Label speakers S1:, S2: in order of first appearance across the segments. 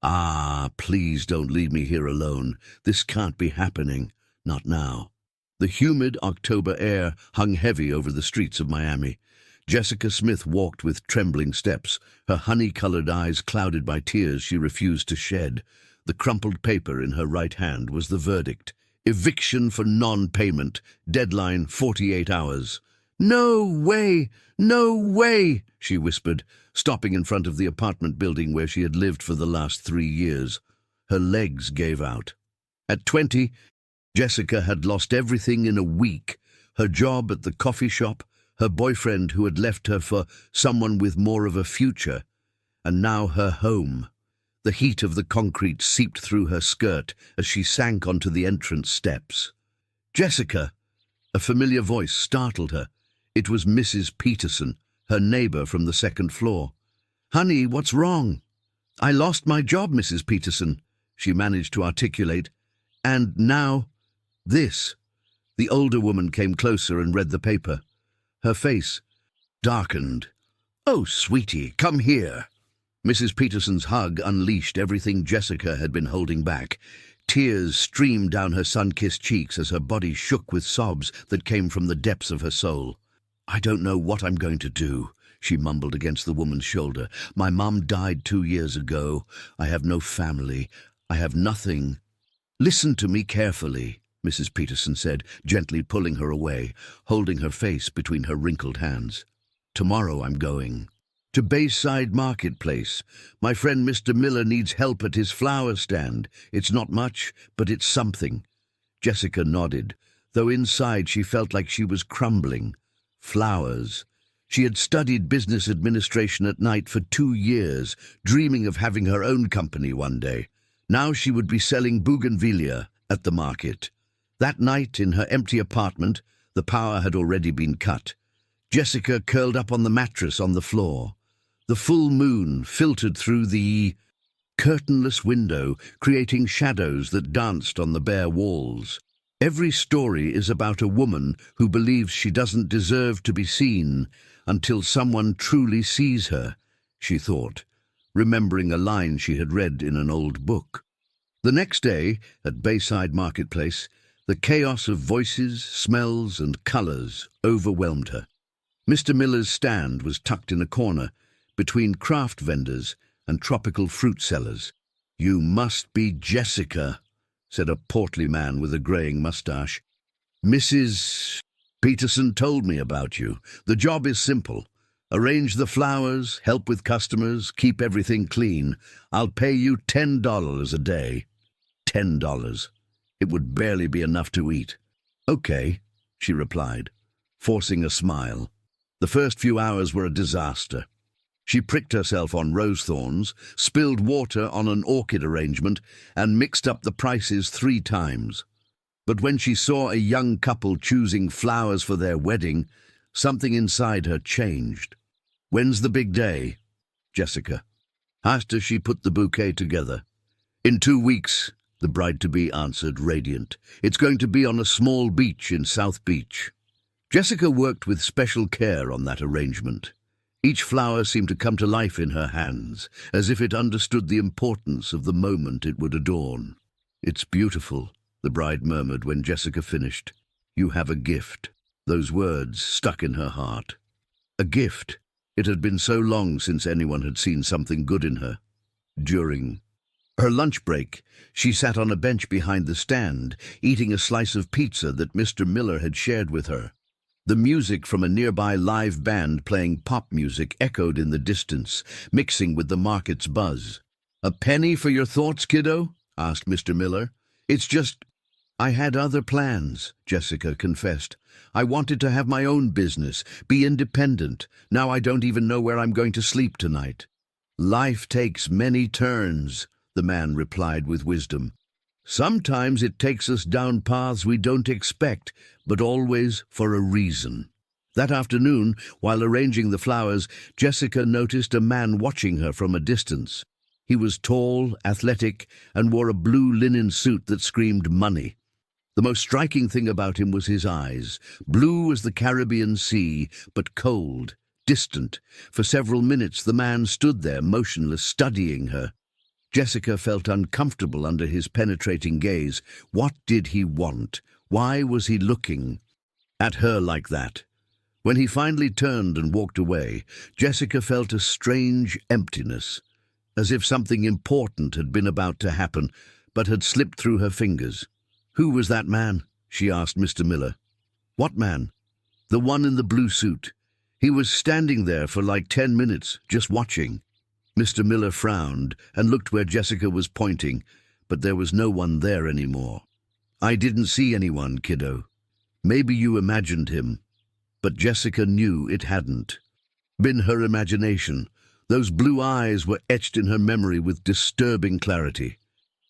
S1: Ah, please don't leave me here alone. This can't be happening. Not now. The humid October air hung heavy over the streets of Miami. Jessica Smith walked with trembling steps, her honey-colored eyes clouded by tears she refused to shed. The crumpled paper in her right hand was the verdict. Eviction for non-payment. Deadline 48 hours. "No way! No way!" she whispered, stopping in front of the apartment building where she had lived for the last 3 years. Her legs gave out. At 20, Jessica had lost everything in a week. Her job at the coffee shop, her boyfriend who had left her for someone with more of a future, and now her home. The heat of the concrete seeped through her skirt as she sank onto the entrance steps. "Jessica!" A familiar voice startled her. It was Mrs. Peterson, her neighbor from the second floor. "Honey, what's wrong?" "I lost my job, Mrs. Peterson," she managed to articulate. "And now, this." The older woman came closer and read the paper. Her face darkened. "Oh, sweetie, come here." Mrs. Peterson's hug unleashed everything Jessica had been holding back. Tears streamed down her sun-kissed cheeks as her body shook with sobs that came from the depths of her soul. "I don't know what I'm going to do," she mumbled against the woman's shoulder. "My mom died 2 years ago. I have no family. I have nothing." "Listen to me carefully," Mrs. Peterson said, gently pulling her away, holding her face between her wrinkled hands. "Tomorrow I'm going to Bayside Marketplace. My friend Mr. Miller needs help at his flower stand. It's not much, but it's something." Jessica nodded, though inside she felt like she was crumbling. Flowers. She had studied business administration at night for 2 years, dreaming of having her own company one day. Now she would be selling bougainvillea at the market. That night in her empty apartment, the power had already been cut. Jessica curled up on the mattress on the floor. The full moon filtered through the curtainless window, creating shadows that danced on the bare walls. Every story is about a woman who believes she doesn't deserve to be seen until someone truly sees her, she thought, remembering a line she had read in an old book. The next day, at Bayside Marketplace, the chaos of voices, smells, and colors overwhelmed her. Mr. Miller's stand was tucked in a corner, between craft vendors and tropical fruit sellers. "You must be Jessica," said a portly man with a graying mustache. "Mrs. Peterson told me about you. The job is simple. Arrange the flowers, help with customers, keep everything clean. I'll pay you $10 a day." $10. It would barely be enough to eat. "Okay," she replied, forcing a smile. The first few hours were a disaster. She pricked herself on rose thorns, spilled water on an orchid arrangement, and mixed up the prices 3 times. But when she saw a young couple choosing flowers for their wedding, something inside her changed. "When's the big day?" Jessica asked as she put the bouquet together. "In 2 weeks," the bride-to-be answered, radiant. "It's going to be on a small beach in South Beach." Jessica worked with special care on that arrangement. Each flower seemed to come to life in her hands, as if it understood the importance of the moment it would adorn. "It's beautiful," the bride murmured when Jessica finished. "You have a gift." Those words stuck in her heart. A gift. It had been so long since anyone had seen something good in her. During her lunch break, she sat on a bench behind the stand, eating a slice of pizza that Mr. Miller had shared with her. The music from a nearby live band playing pop music echoed in the distance, mixing with the market's buzz. "A penny for your thoughts, kiddo?" asked Mr. Miller. "It's just, I had other plans," Jessica confessed. "I wanted to have my own business, be independent. Now I don't even know where I'm going to sleep tonight." "Life takes many turns," the man replied with wisdom. "Sometimes it takes us down paths we don't expect, but always for a reason." That afternoon, while arranging the flowers, Jessica noticed a man watching her from a distance. He was tall, athletic, and wore a blue linen suit that screamed money. The most striking thing about him was his eyes, blue as the Caribbean Sea, but cold, distant. For several minutes the man stood there, motionless, studying her. Jessica felt uncomfortable under his penetrating gaze. What did he want? Why was he looking at her like that? When he finally turned and walked away, Jessica felt a strange emptiness, as if something important had been about to happen, but had slipped through her fingers. "Who was that man?" she asked Mr. Miller. "What man?" "The one in the blue suit. He was standing there for like 10 minutes, just watching." Mr. Miller frowned and looked where Jessica was pointing, but there was no one there anymore. "I didn't see anyone, kiddo. Maybe you imagined him." But Jessica knew it hadn't been her imagination. Those blue eyes were etched in her memory with disturbing clarity.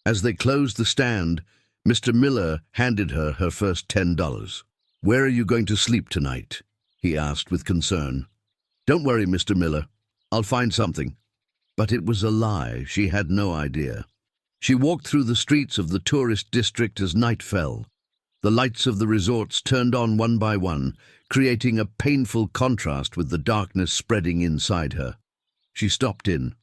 S1: As they closed the stand, Mr. Miller handed her her first $10. "Where are you going to sleep tonight?" he asked with concern. "Don't worry, Mr. Miller. I'll find something." But it was a lie. She had no idea. She walked through the streets of the tourist district as night fell. The lights of the resorts turned on one by one, creating a painful contrast with the darkness spreading inside her. She stopped in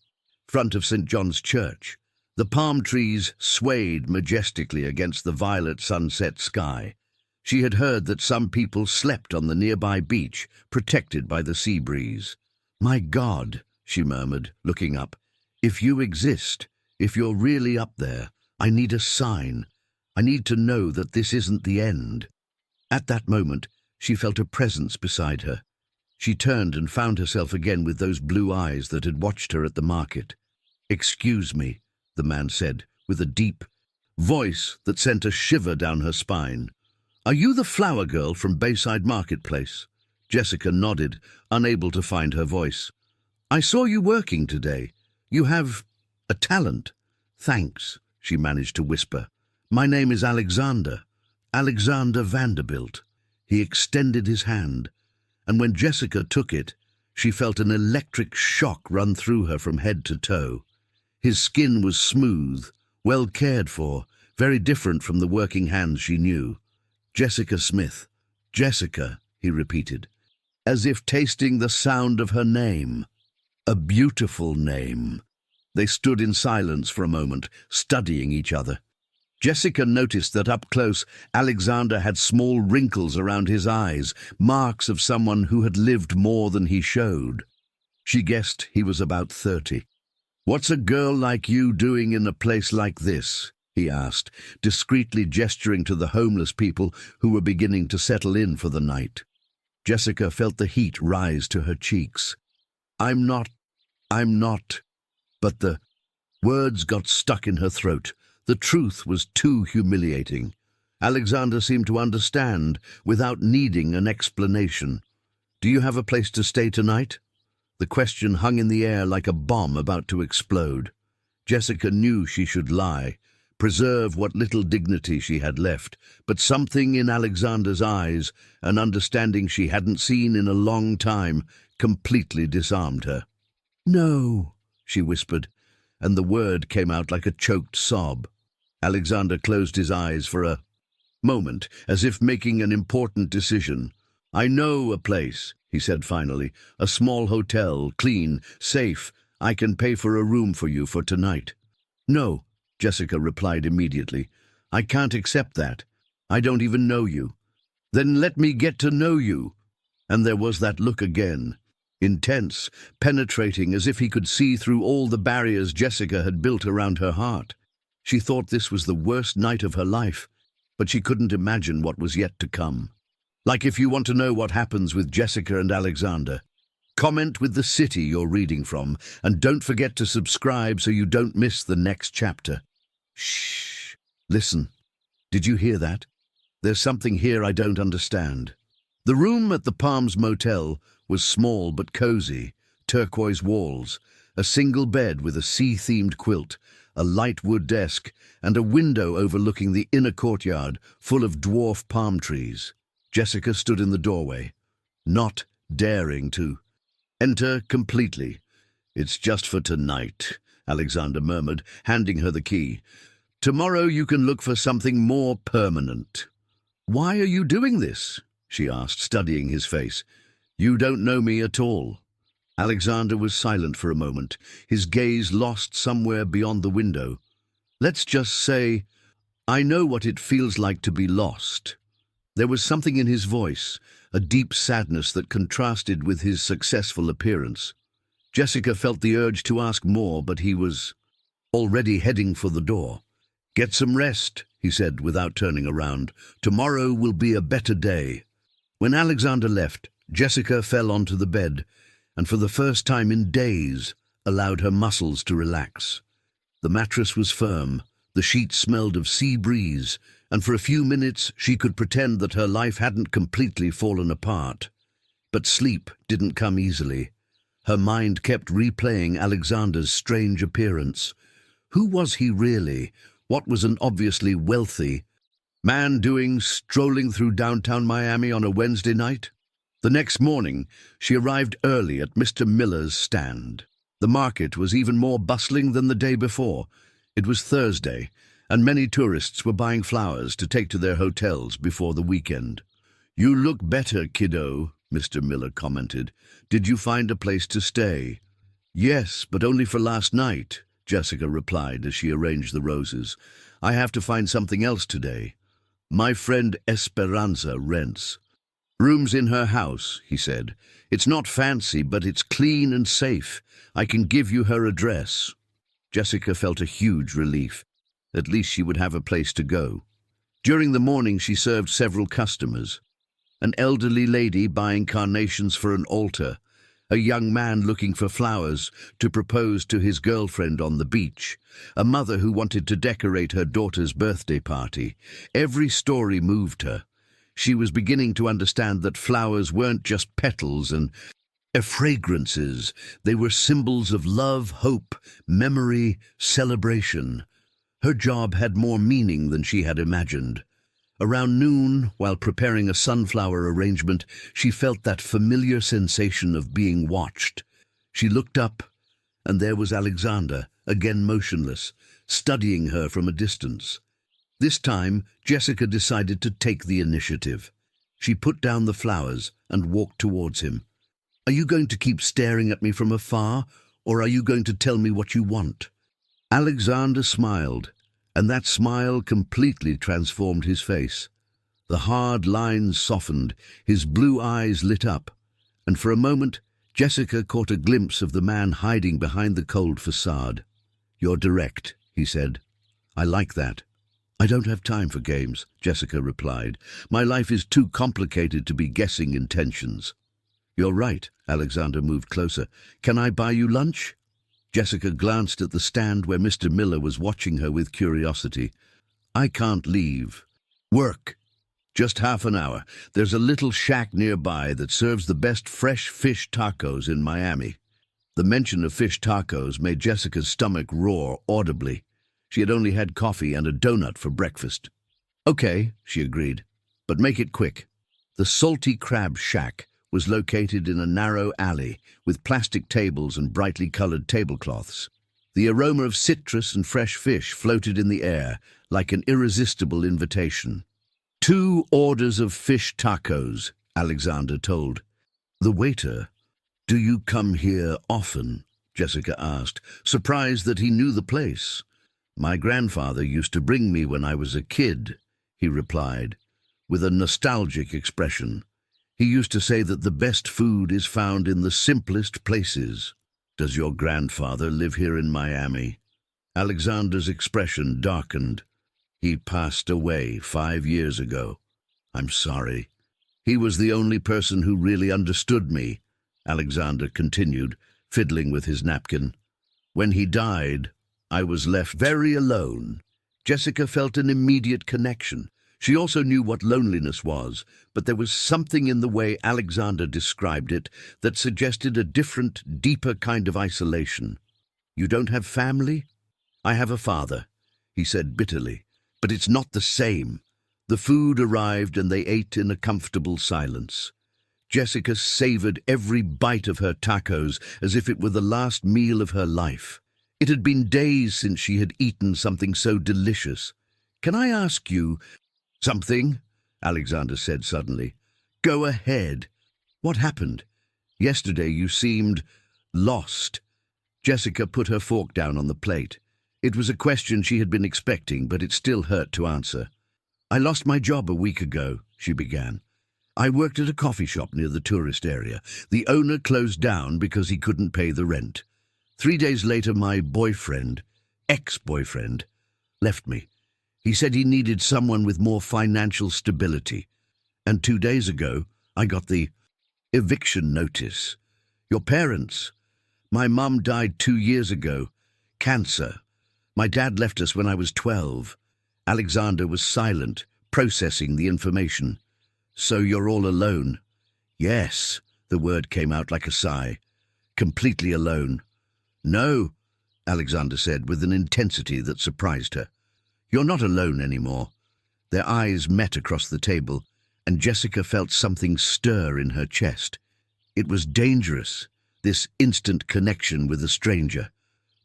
S1: front of St. John's Church. The palm trees swayed majestically against the violet sunset sky. She had heard that some people slept on the nearby beach, protected by the sea breeze. "My God," she murmured, looking up. "If you exist, if you're really up there, I need a sign. I need to know that this isn't the end." At that moment, she felt a presence beside her. She turned and found herself again with those blue eyes that had watched her at the market. "Excuse me," the man said, with a deep voice that sent a shiver down her spine. "Are you the flower girl from Bayside Marketplace?" Jessica nodded, unable to find her voice. "I saw you working today. You have a talent." "Thanks," she managed to whisper. "My name is Alexander Vanderbilt." He extended his hand, and when Jessica took it, she felt an electric shock run through her from head to toe. His skin was smooth, well cared for, very different from the working hands she knew. "Jessica Smith." "Jessica," he repeated, as if tasting the sound of her name. A beautiful name. They stood in silence for a moment, studying each other. Jessica noticed that up close, Alexander had small wrinkles around his eyes, marks of someone who had lived more than he showed. She guessed he was about 30. "What's a girl like you doing in a place like this?" he asked, discreetly gesturing to the homeless people who were beginning to settle in for the night. Jessica felt the heat rise to her cheeks. I'm not, but the words got stuck in her throat. The truth was too humiliating. Alexander seemed to understand without needing an explanation. "Do you have a place to stay tonight?" The question hung in the air like a bomb about to explode. Jessica knew she should lie, preserve what little dignity she had left, but something in Alexander's eyes, an understanding she hadn't seen in a long time, completely disarmed her. "No," she whispered, and the word came out like a choked sob. Alexander closed his eyes for a moment, as if making an important decision. "I know a place," he said finally. "A small hotel, clean, safe. I can pay for a room for you for tonight." "No," Jessica replied immediately. "I can't accept that. I don't even know you." "Then let me get to know you." And there was that look again. Intense, penetrating, as if he could see through all the barriers Jessica had built around her heart. She thought this was the worst night of her life, but she couldn't imagine what was yet to come. Like if you want to know what happens with Jessica and Alexander, comment with the city you're reading from, and don't forget to subscribe so you don't miss the next chapter. Shh. Listen. Did you hear that? There's something here I don't understand. The room at the Palms Motel was small but cozy, turquoise walls, a single bed with a sea-themed quilt, a light wood desk, and a window overlooking the inner courtyard full of dwarf palm trees. Jessica stood in the doorway, not daring to enter completely. "It's just for tonight," Alexander murmured, handing her the key. "Tomorrow you can look for something more permanent." "Why are you doing this?" she asked, studying his face. "You don't know me at all." Alexander was silent for a moment, his gaze lost somewhere beyond the window. Let's just say, I know what it feels like to be lost. There was something in his voice, a deep sadness that contrasted with his successful appearance. Jessica felt the urge to ask more, but he was already heading for the door. Get some rest, he said without turning around. Tomorrow will be a better day. When Alexander left, Jessica fell onto the bed, and for the first time in days, allowed her muscles to relax. The mattress was firm, the sheets smelled of sea breeze, and for a few minutes she could pretend that her life hadn't completely fallen apart. But sleep didn't come easily. Her mind kept replaying Alexander's strange appearance. Who was he really? What was an obviously wealthy man doing strolling through downtown Miami on a Wednesday night? The next morning, she arrived early at Mr. Miller's stand. The market was even more bustling than the day before. It was Thursday, and many tourists were buying flowers to take to their hotels before the weekend. You look better, kiddo, Mr. Miller commented. Did you find a place to stay? Yes, but only for last night, Jessica replied as she arranged the roses. I have to find something else today. My friend Esperanza rents. Rooms in her house, he said. It's not fancy, but it's clean and safe. I can give you her address. Jessica felt a huge relief. At least she would have a place to go. During the morning, she served several customers. An elderly lady buying carnations for an altar, a young man looking for flowers to propose to his girlfriend on the beach, a mother who wanted to decorate her daughter's birthday party. Every story moved her. She was beginning to understand that flowers weren't just petals and fragrances. They were symbols of love, hope, memory, celebration. Her job had more meaning than she had imagined. Around noon, while preparing a sunflower arrangement, she felt that familiar sensation of being watched. She looked up, and there was Alexander, again motionless, studying her from a distance. This time, Jessica decided to take the initiative. She put down the flowers and walked towards him. Are you going to keep staring at me from afar, or are you going to tell me what you want? Alexander smiled, and that smile completely transformed his face. The hard lines softened, his blue eyes lit up, and for a moment, Jessica caught a glimpse of the man hiding behind the cold facade. You're direct, he said. I like that. I don't have time for games, Jessica replied. My life is too complicated to be guessing intentions. You're right, Alexander moved closer. Can I buy you lunch? Jessica glanced at the stand where Mr. Miller was watching her with curiosity. I can't leave. Work. Just half an hour. There's a little shack nearby that serves the best fresh fish tacos in Miami. The mention of fish tacos made Jessica's stomach roar audibly. She had only had coffee and a donut for breakfast. Okay, she agreed, but make it quick. The Salty Crab Shack was located in a narrow alley with plastic tables and brightly colored tablecloths. The aroma of citrus and fresh fish floated in the air like an irresistible invitation. 2 orders of fish tacos, Alexander told. The waiter, do you come here often? Jessica asked, surprised that he knew the place. My grandfather used to bring me when I was a kid, he replied, with a nostalgic expression. He used to say that the best food is found in the simplest places. Does your grandfather live here in Miami? Alexander's expression darkened. He passed away 5 years ago. I'm sorry. He was the only person who really understood me, Alexander continued, fiddling with his napkin. When he died, I was left very alone. Jessica felt an immediate connection. She also knew what loneliness was, but there was something in the way Alexander described it that suggested a different, deeper kind of isolation. You don't have family? I have a father, he said bitterly, but it's not the same. The food arrived and they ate in a comfortable silence. Jessica savored every bite of her tacos as if it were the last meal of her life. It had been days since she had eaten something so delicious. Can I ask you something? Alexander said suddenly. Go ahead. What happened? Yesterday you seemed Lost. Jessica put her fork down on the plate. It was a question she had been expecting, but it still hurt to answer. I lost my job a week ago, she began. I worked at a coffee shop near the tourist area. The owner closed down because he couldn't pay the rent. 3 days later, my ex-boyfriend, left me. He said he needed someone with more financial stability. And 2 days ago, I got the eviction notice. Your parents. My mum died 2 years ago. Cancer. My dad left us when I was 12. Alexander was silent, processing the information. So you're all alone? Yes, the word came out like a sigh. Completely alone. No, Alexander said with an intensity that surprised her. You're not alone anymore. Their eyes met across the table, and Jessica felt something stir in her chest. It was dangerous, this instant connection with a stranger,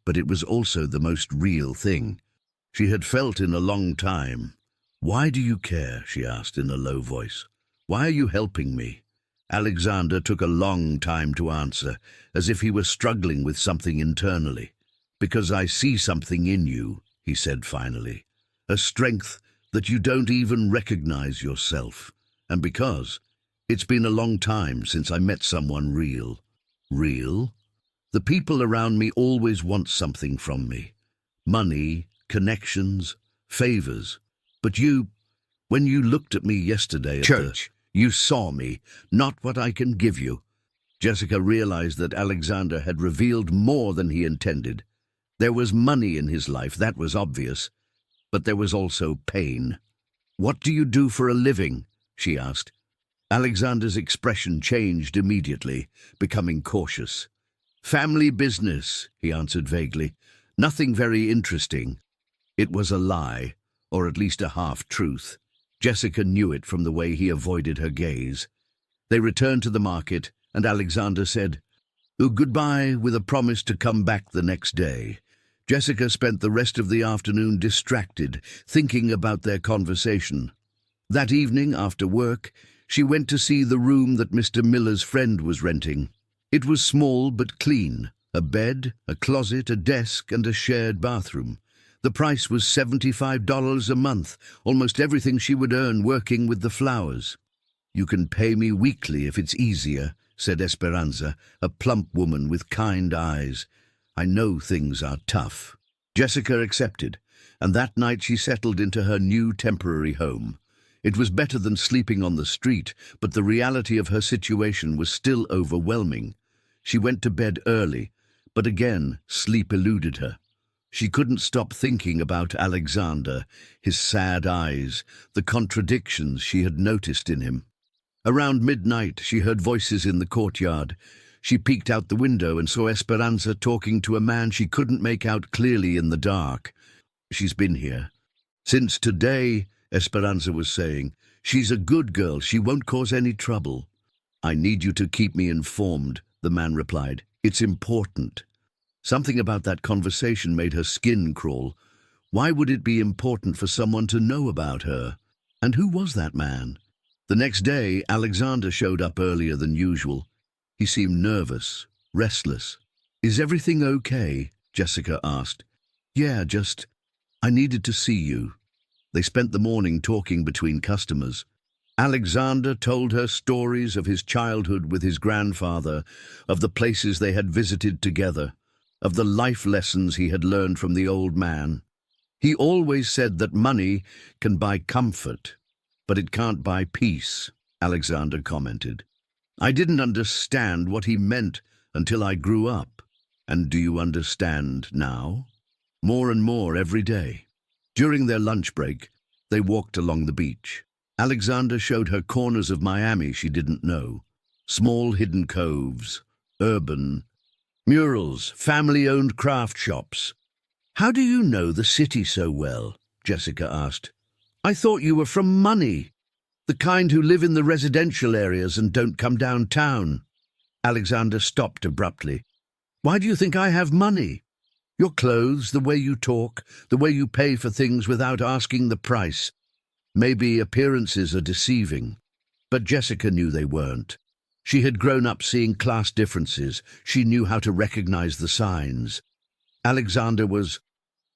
S1: but it was also the most real thing she had felt in a long time. Why do you care? She asked in a low voice. Why are you helping me? Alexander took a long time to answer, as if he were struggling with something internally. Because I see something in you, he said finally. A strength that you don't even recognize yourself. And because it's been a long time since I met someone real. Real? The people around me always want something from me. Money, connections, favors. But when you looked at me yesterday at church, you saw me, not what I can give you. Jessica realized that Alexander had revealed more than he intended. There was money in his life, that was obvious. But there was also pain. What do you do for a living? She asked. Alexander's expression changed immediately, becoming cautious. Family business, he answered vaguely. Nothing very interesting. It was a lie, or at least a half-truth. Jessica knew it from the way he avoided her gaze. They returned to the market, and Alexander said, goodbye, with a promise to come back the next day. Jessica spent the rest of the afternoon distracted, thinking about their conversation. That evening, after work, she went to see the room that Mr. Miller's friend was renting. It was small but clean. A bed, a closet, a desk, and a shared bathroom. The price was $75 a month, almost everything she would earn working with the flowers. You can pay me weekly if it's easier, said Esperanza, a plump woman with kind eyes. I know things are tough. Jessica accepted, and that night she settled into her new temporary home. It was better than sleeping on the street, but the reality of her situation was still overwhelming. She went to bed early, but again sleep eluded her. She couldn't stop thinking about Alexander, his sad eyes, the contradictions she had noticed in him. Around midnight, she heard voices in the courtyard. She peeked out the window and saw Esperanza talking to a man she couldn't make out clearly in the dark. She's been here. Since today, Esperanza was saying. She's a good girl. She won't cause any trouble. I need you to keep me informed, the man replied. It's important. Something about that conversation made her skin crawl. Why would it be important for someone to know about her? And who was that man? The next day, Alexander showed up earlier than usual. He seemed nervous, restless. Is everything okay? Jessica asked. Yeah, I needed to see you. They spent the morning talking between customers. Alexander told her stories of his childhood with his grandfather, of the places they had visited together, of the life lessons he had learned from the old man. He always said that money can buy comfort, but it can't buy peace, Alexander commented. I didn't understand what he meant until I grew up. And do you understand now? More and more every day. During their lunch break, they walked along the beach. Alexander showed her corners of Miami she didn't know. Small hidden coves, urban, murals, family-owned craft shops. How do you know the city so well? Jessica asked. I thought you were from money, the kind who live in the residential areas and don't come downtown. Alexander stopped abruptly. Why do you think I have money? Your clothes, the way you talk, the way you pay for things without asking the price. Maybe appearances are deceiving, but Jessica knew they weren't. She had grown up seeing class differences. She knew how to recognize the signs. Alexander was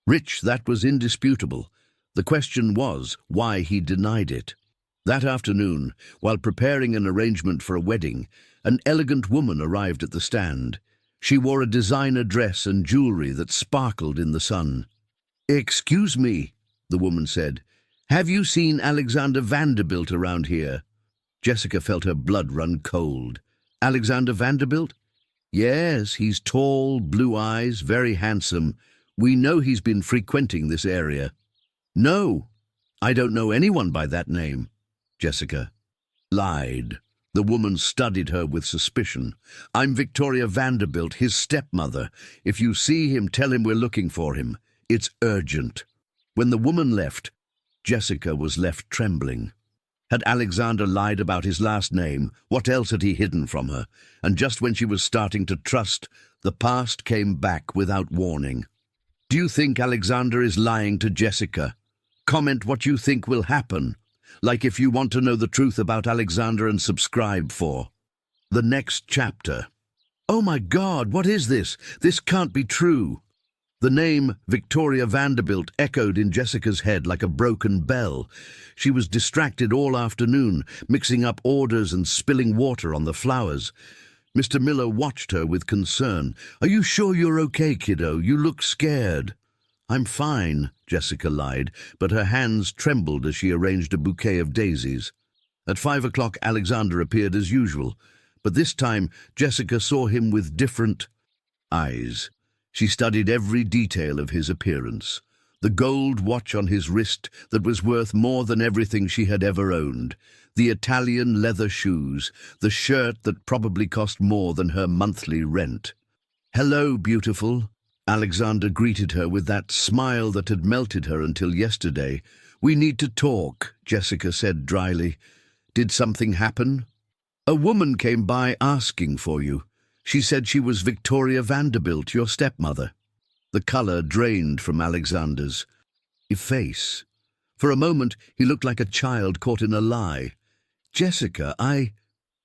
S1: rich, that was indisputable. The question was why he denied it. That afternoon, while preparing an arrangement for a wedding, an elegant woman arrived at the stand. She wore a designer dress and jewelry that sparkled in the sun. "Excuse me," the woman said. "Have you seen Alexander Vanderbilt around here?" Jessica felt her blood run cold. "Alexander Vanderbilt?" "Yes, he's tall, blue eyes, very handsome. We know he's been frequenting this area." "No, I don't know anyone by that name." Jessica lied. The woman studied her with suspicion. "I'm Victoria Vanderbilt, his stepmother. If you see him, tell him we're looking for him. It's urgent." When the woman left, Jessica was left trembling. Had Alexander lied about his last name? What else had he hidden from her? And just when she was starting to trust, the past came back without warning. "Do you think Alexander is lying to Jessica? Comment what you think will happen. Like if you want to know the truth about Alexander, and subscribe for the next chapter." "Oh my God, what is this? This can't be true." The name Victoria Vanderbilt echoed in Jessica's head like a broken bell. She was distracted all afternoon, mixing up orders and spilling water on the flowers. Mr. Miller watched her with concern. "Are you sure you're okay, kiddo? You look scared." "I'm fine," Jessica lied, but her hands trembled as she arranged a bouquet of daisies. At 5 o'clock, Alexander appeared as usual, but this time Jessica saw him with different eyes. She studied every detail of his appearance. The gold watch on his wrist that was worth more than everything she had ever owned, the Italian leather shoes, the shirt that probably cost more than her monthly rent. "Hello, beautiful." Alexander greeted her with that smile that had melted her until yesterday. "We need to talk," Jessica said dryly. "Did something happen?" "A woman came by asking for you. She said she was Victoria Vanderbilt, your stepmother." The color drained from Alexander's face. For a moment, he looked like a child caught in a lie. "Jessica,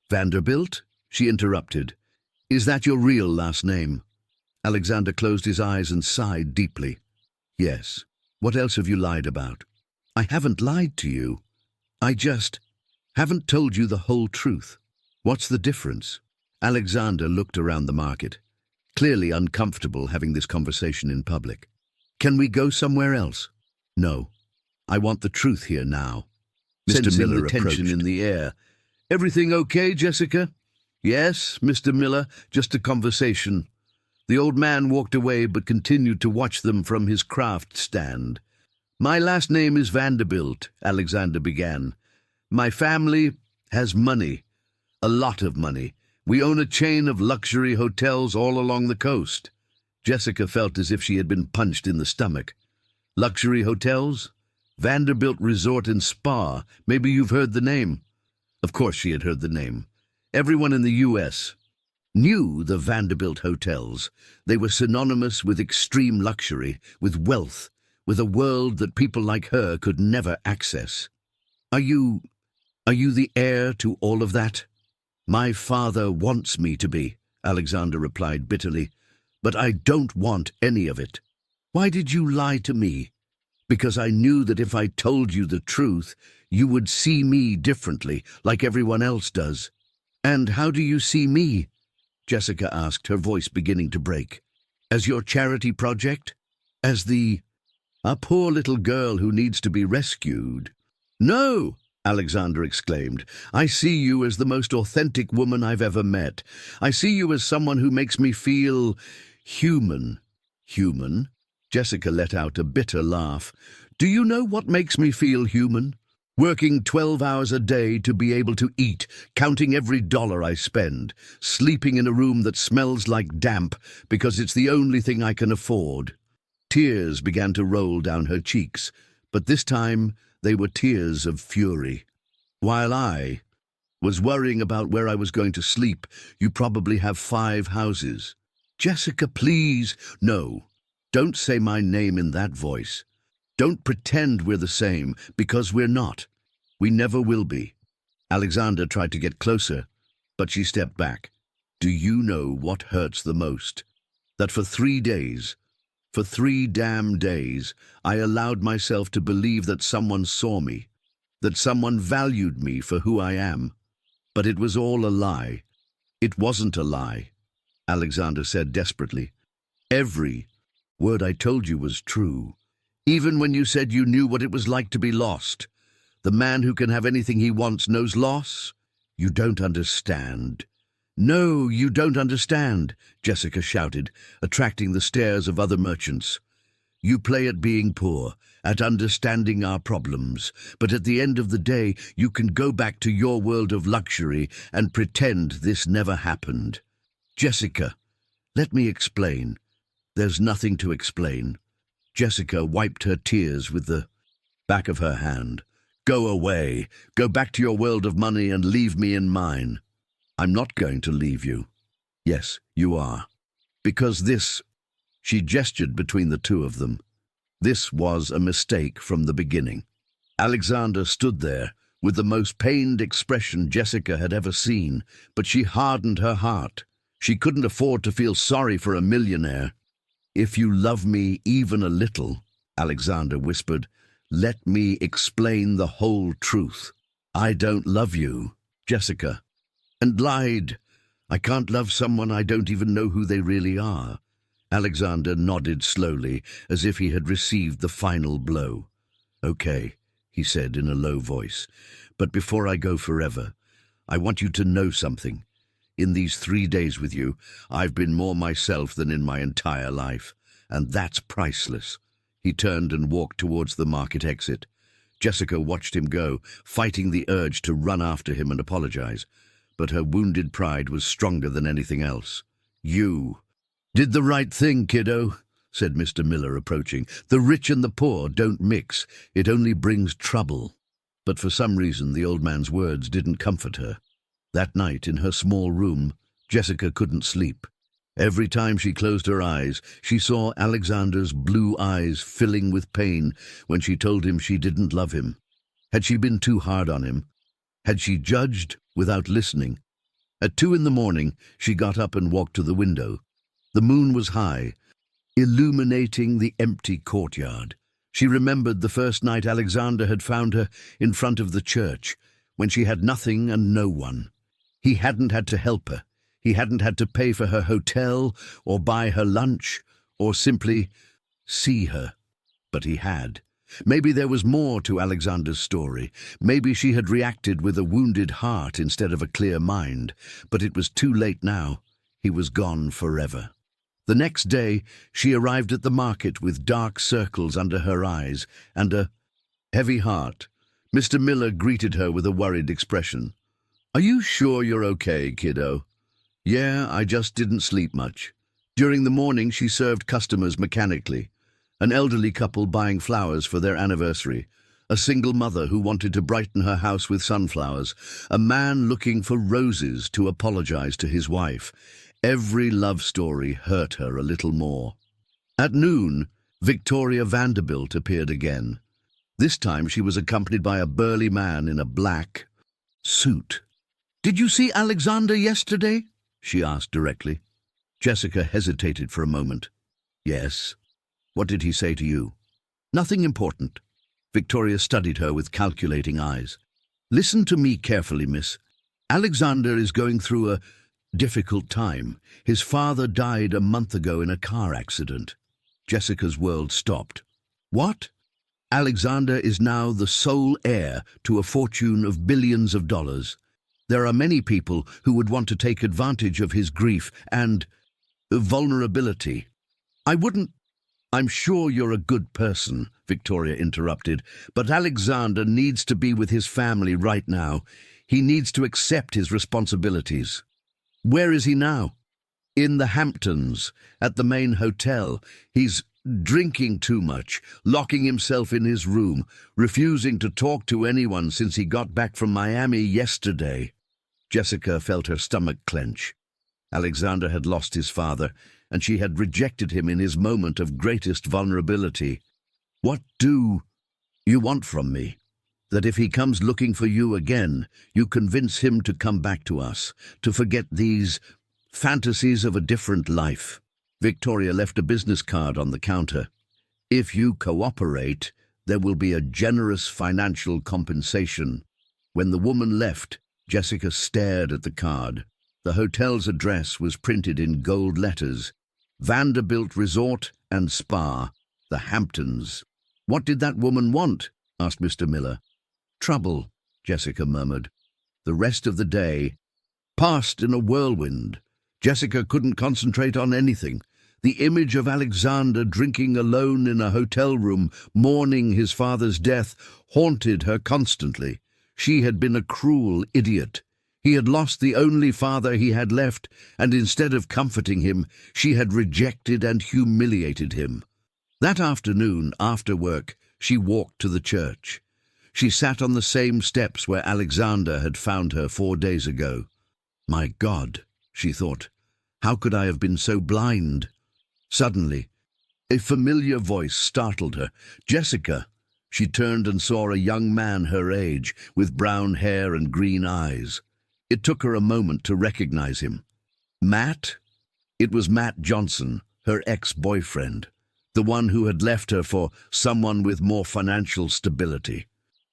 S1: Vanderbilt?" she interrupted. "Is that your real last name?" Alexander closed his eyes and sighed deeply. "Yes. What else have you lied about?" "I haven't lied to you. I just haven't told you the whole truth." "What's the difference?" Alexander looked around the market, clearly uncomfortable having this conversation in public. "Can we go somewhere else?" "No. I want the truth here now." Mr. Miller approached. Tension in the air. "Everything okay, Jessica?" "Yes, Mr. Miller, just a conversation." The old man walked away but continued to watch them from his craft stand. "My last name is Vanderbilt," Alexander began. "My family has money, a lot of money. We own a chain of luxury hotels all along the coast." Jessica felt as if she had been punched in the stomach. "Luxury hotels? Vanderbilt Resort and Spa. Maybe you've heard the name." Of course she had heard the name. Everyone in the U.S. knew the Vanderbilt hotels. They were synonymous with extreme luxury, with wealth, with a world that people like her could never access. Are you the heir to all of that?" "My father wants me to be," Alexander replied bitterly, "but I don't want any of it." "Why did you lie to me?" "Because I knew that if I told you the truth, you would see me differently, like everyone else does." "And how do you see me?" Jessica asked, her voice beginning to break. "As your charity project? As a poor little girl who needs to be rescued?" "No!" Alexander exclaimed. "I see you as the most authentic woman I've ever met. I see you as someone who makes me feel human." "Human?" Jessica let out a bitter laugh. "Do you know what makes me feel human? Working 12 hours a day to be able to eat, counting every dollar I spend, sleeping in a room that smells like damp because it's the only thing I can afford." Tears began to roll down her cheeks, but this time they were tears of fury. "While I was worrying about where I was going to sleep, you probably have 5 houses." "Jessica, please." "No, don't say my name in that voice. Don't pretend we're the same, because we're not. We never will be." Alexander tried to get closer, But she stepped back. Do you know what hurts the most? That for 3 days, for 3 damn days, I allowed myself to believe that someone saw me, that someone valued me for who I am. But it was all a lie. It wasn't a lie, Alexander said desperately. Every word I told you was true. Even when you said you knew what it was like to be lost. The man who can have anything he wants knows loss? You don't understand. No, you don't understand, Jessica shouted, attracting the stares of other merchants. You play at being poor, at understanding our problems, but at the end of the day, you can go back to your world of luxury and pretend this never happened. Jessica, let me explain. There's nothing to explain. Jessica wiped her tears with the back of her hand. Go away. Go back to your world of money and leave me in mine. I'm not going to leave you. Yes, you are. Because this, she gestured between the two of them. This was a mistake from the beginning. Alexander stood there with the most pained expression Jessica had ever seen, but she hardened her heart. She couldn't afford to feel sorry for a millionaire. If you love me even a little, Alexander whispered, let me explain the whole truth. I don't love you, Jessica. And lied. I can't love someone I don't even know who they really are. Alexander nodded slowly, as if he had received the final blow. Okay, he said in a low voice, but before I go forever, I want you to know something. In these 3 days with you, I've been more myself than in my entire life, and that's priceless. He turned and walked towards the market exit. Jessica watched him go, fighting the urge to run after him and apologize, but her wounded pride was stronger than anything else. You did the right thing, kiddo, said Mr. Miller, approaching. The rich and the poor don't mix. It only brings trouble. But for some reason, the old man's words didn't comfort her. That night, in her small room, Jessica couldn't sleep. Every time she closed her eyes, she saw Alexander's blue eyes filling with pain when she told him she didn't love him. Had she been too hard on him? Had she judged without listening? At 2 in the morning, she got up and walked to the window. The moon was high, illuminating the empty courtyard. She remembered the first night Alexander had found her in front of the church, when she had nothing and no one. He hadn't had to help her. He hadn't had to pay for her hotel, or buy her lunch, or simply see her. But he had. Maybe there was more to Alexander's story. Maybe she had reacted with a wounded heart instead of a clear mind. But it was too late now. He was gone forever. The next day, she arrived at the market with dark circles under her eyes and a heavy heart. Mr. Miller greeted her with a worried expression. Are you sure you're okay, kiddo? Yeah, I just didn't sleep much. During the morning, she served customers mechanically. An elderly couple buying flowers for their anniversary. A single mother who wanted to brighten her house with sunflowers. A man looking for roses to apologize to his wife. Every love story hurt her a little more. At noon, Victoria Vanderbilt appeared again. This time she was accompanied by a burly man in a black suit. Did you see Alexander yesterday? She asked directly. Jessica hesitated for a moment. Yes. What did he say to you? Nothing important. Victoria studied her with calculating eyes. Listen to me carefully, miss. Alexander is going through a difficult time. His father died a month ago in a car accident. Jessica's world stopped. What? Alexander is now the sole heir to a fortune of billions of dollars. There are many people who would want to take advantage of his grief and vulnerability. I wouldn't. I'm sure you're a good person, Victoria interrupted, but Alexander needs to be with his family right now. He needs to accept his responsibilities. Where is he now? In the Hamptons, at the main hotel. He's drinking too much, locking himself in his room, refusing to talk to anyone since he got back from Miami yesterday. Jessica felt her stomach clench. Alexander had lost his father, and she had rejected him in his moment of greatest vulnerability. What do you want from me? that if he comes looking for you again, you convince him to come back to us, to forget these fantasies of a different life." Victoria left a business card on the counter. "If you cooperate, there will be a generous financial compensation." When the woman left, Jessica stared at the card. The hotel's address was printed in gold letters: Vanderbilt Resort and Spa, the Hamptons. "What did that woman want?" asked Mr. Miller. "Trouble," Jessica murmured. The rest of the day passed in a whirlwind. Jessica couldn't concentrate on anything. The image of Alexander drinking alone in a hotel room, mourning his father's death, haunted her constantly. She had been a cruel idiot. He had lost the only father he had left, and instead of comforting him, she had rejected and humiliated him. That afternoon, after work, she walked to the church. She sat on the same steps where Alexander had found her 4 days ago. "My God," she thought, "how could I have been so blind?" Suddenly, a familiar voice startled her. "Jessica!" She turned and saw a young man her age, with brown hair and green eyes. It took her a moment to recognize him. Matt? It was Matt Johnson, her ex-boyfriend, the one who had left her for someone with more financial stability.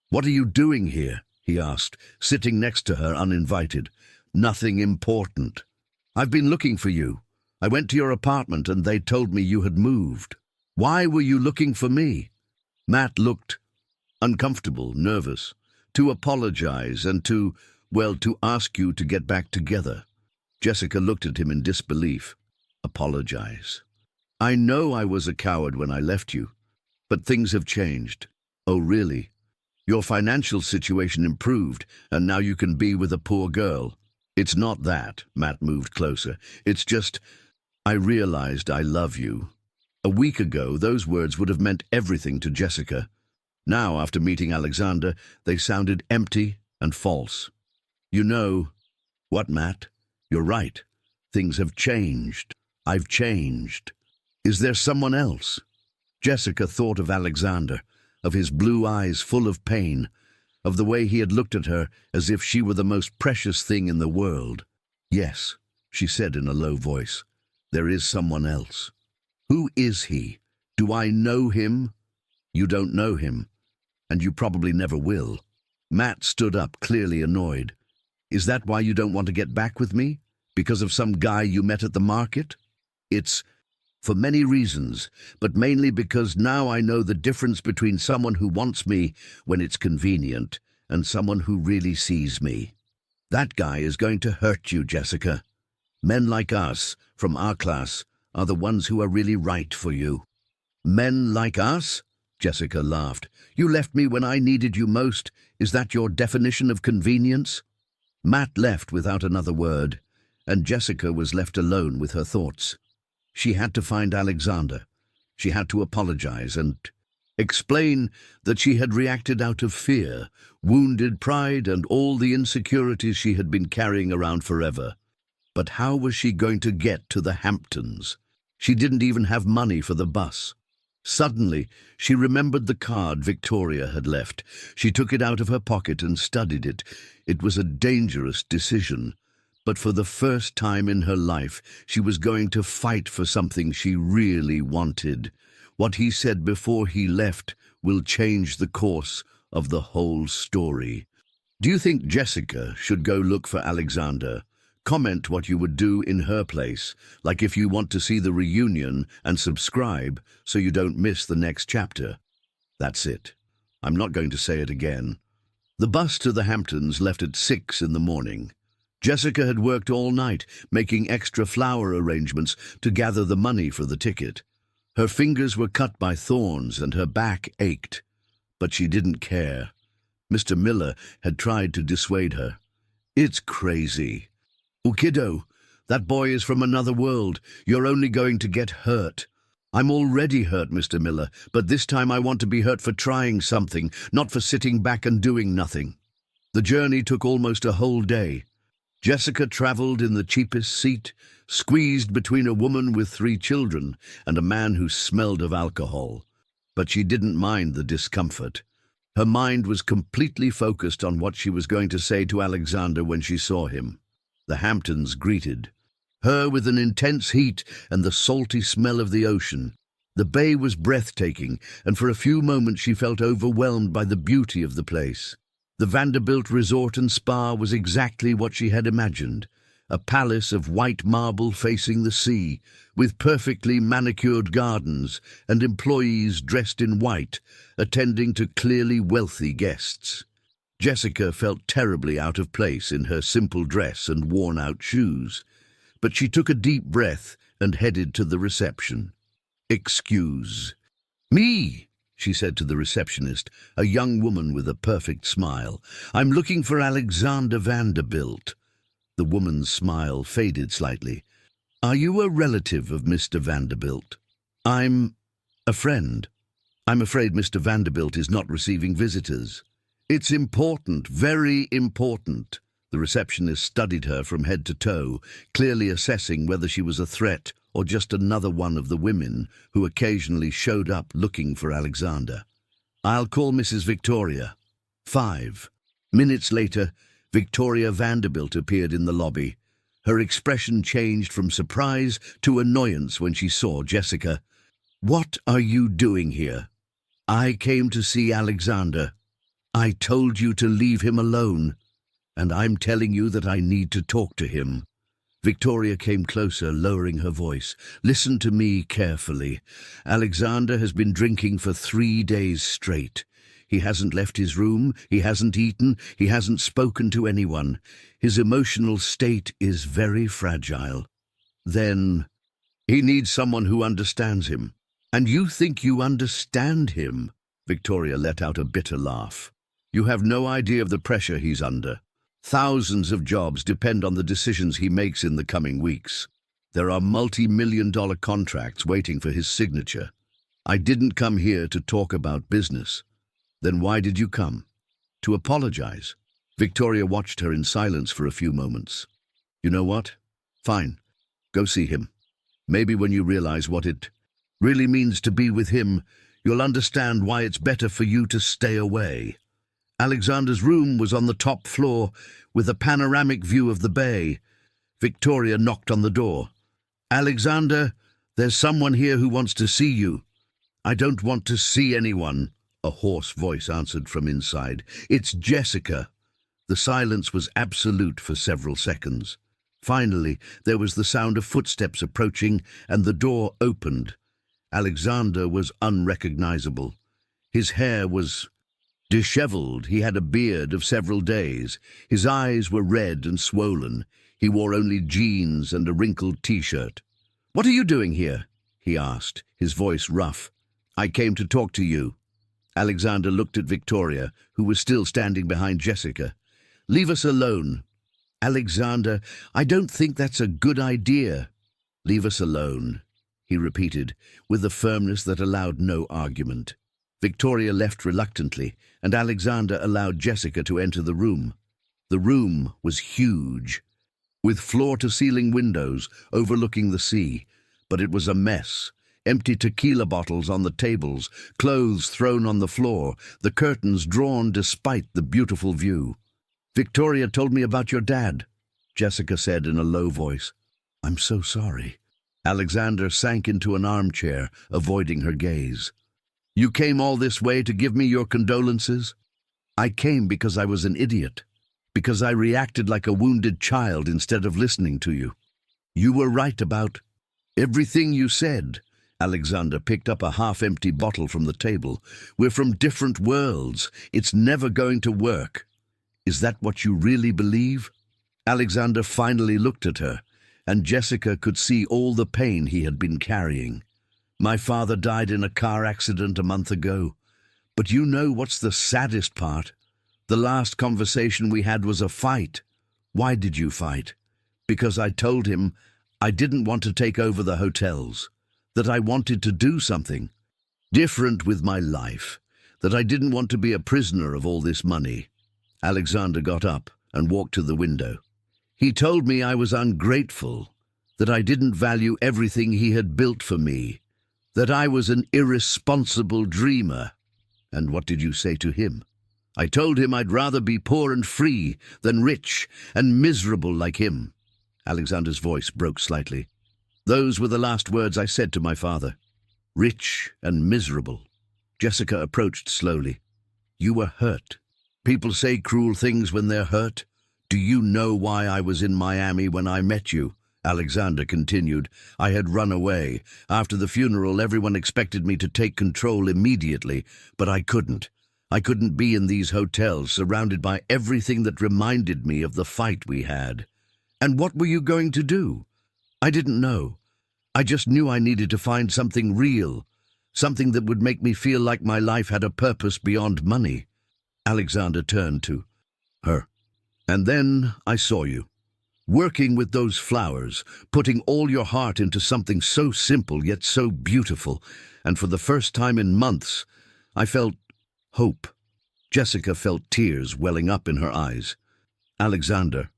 S1: "What are you doing here?" he asked, sitting next to her uninvited. "Nothing important. I've been looking for you. I went to your apartment and they told me you had moved. Why were you looking for me?" Matt looked uncomfortable, nervous. "To apologize and to ask you to get back together." Jessica looked at him in disbelief. "Apologize? I know I was a coward when I left you, but things have changed." "Oh, really? Your financial situation improved, and now you can be with a poor girl." "It's not that." Matt moved closer. "It's just, I realized I love you." A week ago, those words would have meant everything to Jessica. Now, after meeting Alexander, they sounded empty and false. "You know what, Matt? You're right. Things have changed. I've changed. Is there someone else?" Jessica thought of Alexander, of his blue eyes full of pain, of the way he had looked at her as if she were the most precious thing in the world. "Yes," she said in a low voice, "there is someone else." "Who is he? Do I know him?" "You don't know him, and you probably never will." Matt stood up, clearly annoyed. "Is that why you don't want to get back with me? Because of some guy you met at the market?" "It's for many reasons, but mainly because now I know the difference between someone who wants me when it's convenient and someone who really sees me. That guy is going to hurt you, Jessica. Men like us, from our class, are the ones who are really right for you." "Men like us?" Jessica laughed. "You left me when I needed you most. Is that your definition of convenience?" Matt left without another word, and Jessica was left alone with her thoughts. She had to find Alexander. She had to apologize and explain that she had reacted out of fear, wounded pride, and all the insecurities she had been carrying around forever. But how was she going to get to the Hamptons? She didn't even have money for the bus. Suddenly, she remembered the card Victoria had left. She took it out of her pocket and studied it. It was a dangerous decision. But for the first time in her life, she was going to fight for something she really wanted. What he said before he left will change the course of the whole story. Do you think Jessica should go look for Alexander? Comment what you would do in her place, like if you want to see the reunion, and subscribe so you don't miss the next chapter. That's it. I'm not going to say it again. The bus to the Hamptons left at 6 in the morning. Jessica had worked all night, making extra flower arrangements to gather the money for the ticket. Her fingers were cut by thorns and her back ached. But she didn't care. Mr. Miller had tried to dissuade her. "It's crazy. Oh, kiddo, that boy is from another world. You're only going to get hurt." "I'm already hurt, Mr. Miller, but this time I want to be hurt for trying something, not for sitting back and doing nothing." The journey took almost a whole day. Jessica traveled in the cheapest seat, squeezed between a woman with 3 children and a man who smelled of alcohol. But she didn't mind the discomfort. Her mind was completely focused on what she was going to say to Alexander when she saw him. The Hamptons greeted her with an intense heat and the salty smell of the ocean. The bay was breathtaking, and for a few moments she felt overwhelmed by the beauty of the place. The Vanderbilt Resort and Spa was exactly what she had imagined, a palace of white marble facing the sea, with perfectly manicured gardens and employees dressed in white, attending to clearly wealthy guests. Jessica felt terribly out of place in her simple dress and worn-out shoes, but she took a deep breath and headed to the reception. "Excuse me," she said to the receptionist, a young woman with a perfect smile. "I'm looking for Alexander Vanderbilt." The woman's smile faded slightly. "Are you a relative of Mr. Vanderbilt?" "I'm a friend. I'm afraid Mr. Vanderbilt is not receiving visitors." "It's important, very important." The receptionist studied her from head to toe, clearly assessing whether she was a threat or just another one of the women who occasionally showed up looking for Alexander. "I'll call Mrs. Victoria." 5 minutes later, Victoria Vanderbilt appeared in the lobby. Her expression changed from surprise to annoyance when she saw Jessica. "What are you doing here?" "I came to see Alexander. I told you to leave him alone, and I'm telling you that I need to talk to him." Victoria came closer, lowering her voice. "Listen to me carefully. Alexander has been drinking for 3 days straight. He hasn't left his room, he hasn't eaten, he hasn't spoken to anyone. His emotional state is very fragile. Then he needs someone who understands him. And you think you understand him?" Victoria let out a bitter laugh. "You have no idea of the pressure he's under. Thousands of jobs depend on the decisions he makes in the coming weeks. There are multi-million-dollar contracts waiting for his signature. I didn't come here to talk about business." "Then why did you come?" "To apologize." Victoria watched her in silence for a few moments. "You know what? Fine. Go see him. Maybe when you realize what it really means to be with him, you'll understand why it's better for you to stay away." Alexander's room was on the top floor, with a panoramic view of the bay. Victoria knocked on the door. "Alexander, there's someone here who wants to see you." "I don't want to see anyone," a hoarse voice answered from inside. "It's Jessica." The silence was absolute for several seconds. Finally, there was the sound of footsteps approaching, and the door opened. Alexander was unrecognizable. His hair was disheveled. He had a beard of several days. His eyes were red and swollen. He wore only jeans and a wrinkled T-shirt. "What are you doing here?" he asked, his voice rough. "I came to talk to you." Alexander looked at Victoria, who was still standing behind Jessica. "Leave us alone." "Alexander, I don't think that's a good idea." "Leave us alone," he repeated, with a firmness that allowed no argument. Victoria left reluctantly, and Alexander allowed Jessica to enter the room. The room was huge, with floor-to-ceiling windows overlooking the sea, but it was a mess. Empty tequila bottles on the tables, clothes thrown on the floor, the curtains drawn despite the beautiful view. "Victoria told me about your dad," Jessica said in a low voice. "I'm so sorry." Alexander sank into an armchair, avoiding her gaze. "You came all this way to give me your condolences?" "I came because I was an idiot, because I reacted like a wounded child instead of listening to you." "You were right about everything you said." Alexander picked up a half-empty bottle from the table. "We're from different worlds. It's never going to work." "Is that what you really believe?" Alexander finally looked at her, and Jessica could see all the pain he had been carrying. "My father died in a car accident a month ago. But you know what's the saddest part? The last conversation we had was a fight." "Why did you fight?" "Because I told him I didn't want to take over the hotels, that I wanted to do something different with my life, that I didn't want to be a prisoner of all this money." Alexander got up and walked to the window. "He told me I was ungrateful, that I didn't value everything he had built for me, that I was an irresponsible dreamer." And what did you say to him? I told him I'd rather be poor and free than rich and miserable like him. Alexander's voice broke slightly. Those were the last words I said to my father. Rich and miserable. Jessica approached slowly. You were hurt. People say cruel things when they're hurt. Do you know why I was in Miami when I met you? Alexander continued. I had run away. After the funeral, everyone expected me to take control immediately, but I couldn't. I couldn't be in these hotels, surrounded by everything that reminded me of the fight we had. And what were you going to do? I didn't know. I just knew I needed to find something real, something that would make me feel like my life had a purpose beyond money. Alexander turned to her. And then I saw you, working with those flowers, putting all your heart into something so simple yet so beautiful, and for the first time in months, I felt hope. Jessica felt tears welling up in her eyes. Alexander,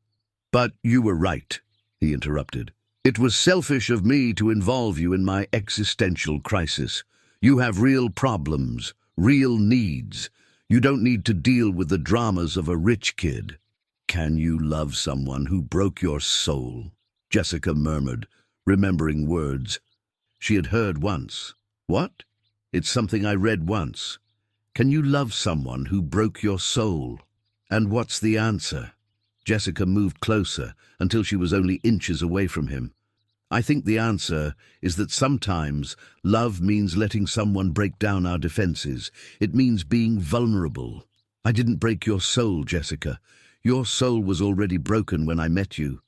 S1: but you were right, he interrupted. It was selfish of me to involve you in my existential crisis. You have real problems, real needs. You don't need to deal with the dramas of a rich kid. Can you love someone who broke your soul? Jessica murmured, remembering words she had heard once. What? It's something I read once. Can you love someone who broke your soul? And what's the answer? Jessica moved closer until she was only inches away from him. I think the answer is that sometimes love means letting someone break down our defenses. It means being vulnerable. I didn't break your soul, Jessica. Your soul was already broken when I met you.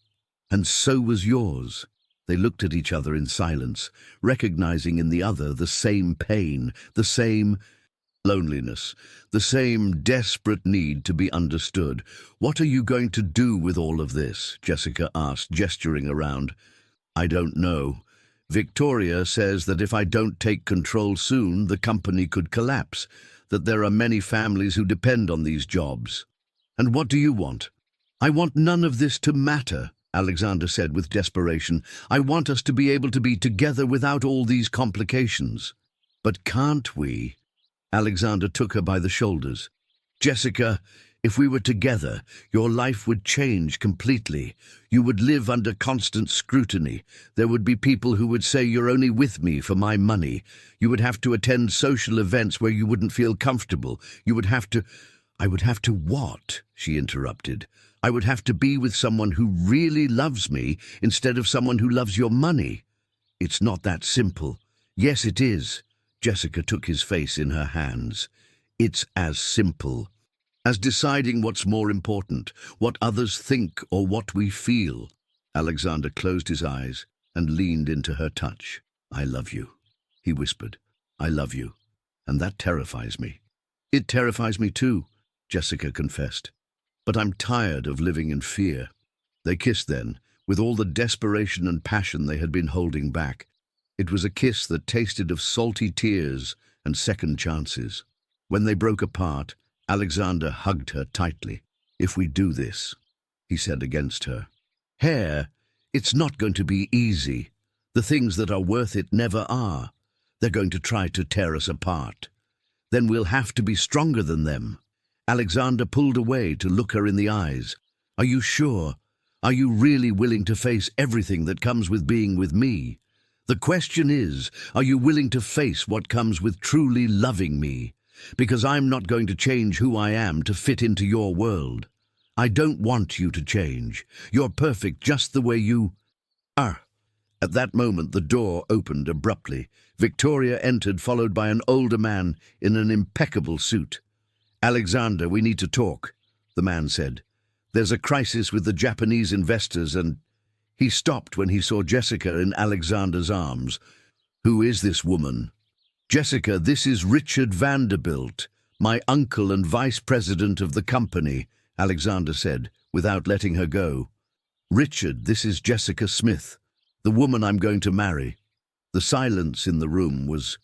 S1: And so was yours. They looked at each other in silence, recognizing in the other the same pain, the same loneliness, the same desperate need to be understood. What are you going to do with all of this? Jessica asked, gesturing around. I don't know. Victoria says that if I don't take control soon, the company could collapse, that there are many families who depend on these jobs. And what do you want? I want none of this to matter, Alexander said with desperation. I want us to be able to be together without all these complications. But can't we? Alexander took her by the shoulders. Jessica, if we were together, your life would change completely. You would live under constant scrutiny. There would be people who would say you're only with me for my money. You would have to attend social events where you wouldn't feel comfortable. You would have to... I would have to what? She interrupted. I would have to be with someone who really loves me instead of someone who loves your money. It's not that simple. Yes, it is. Jessica took his face in her hands. It's as simple as deciding what's more important, what others think or what we feel. Alexander closed his eyes and leaned into her touch. I love you, he whispered. I love you, and that terrifies me. It terrifies me too, Jessica confessed. But I'm tired of living in fear. They kissed then, with all the desperation and passion they had been holding back. It was a kiss that tasted of salty tears and second chances. When they broke apart, Alexander hugged her tightly. If we do this, he said against her. Hair, it's not going to be easy. The things that are worth it never are. They're going to try to tear us apart. Then we'll have to be stronger than them. Alexander pulled away to look her in the eyes. Are you sure? Are you really willing to face everything that comes with being with me? The question is, are you willing to face what comes with truly loving me? Because I'm not going to change who I am to fit into your world. I don't want you to change. You're perfect just the way you are. At that moment, the door opened abruptly. Victoria entered, followed by an older man in an impeccable suit. Alexander, we need to talk, the man said. There's a crisis with the Japanese investors and... He stopped when he saw Jessica in Alexander's arms. Who is this woman? Jessica, this is Richard Vanderbilt, my uncle and vice president of the company, Alexander said, without letting her go. Richard, this is Jessica Smith, the woman I'm going to marry. The silence in the room was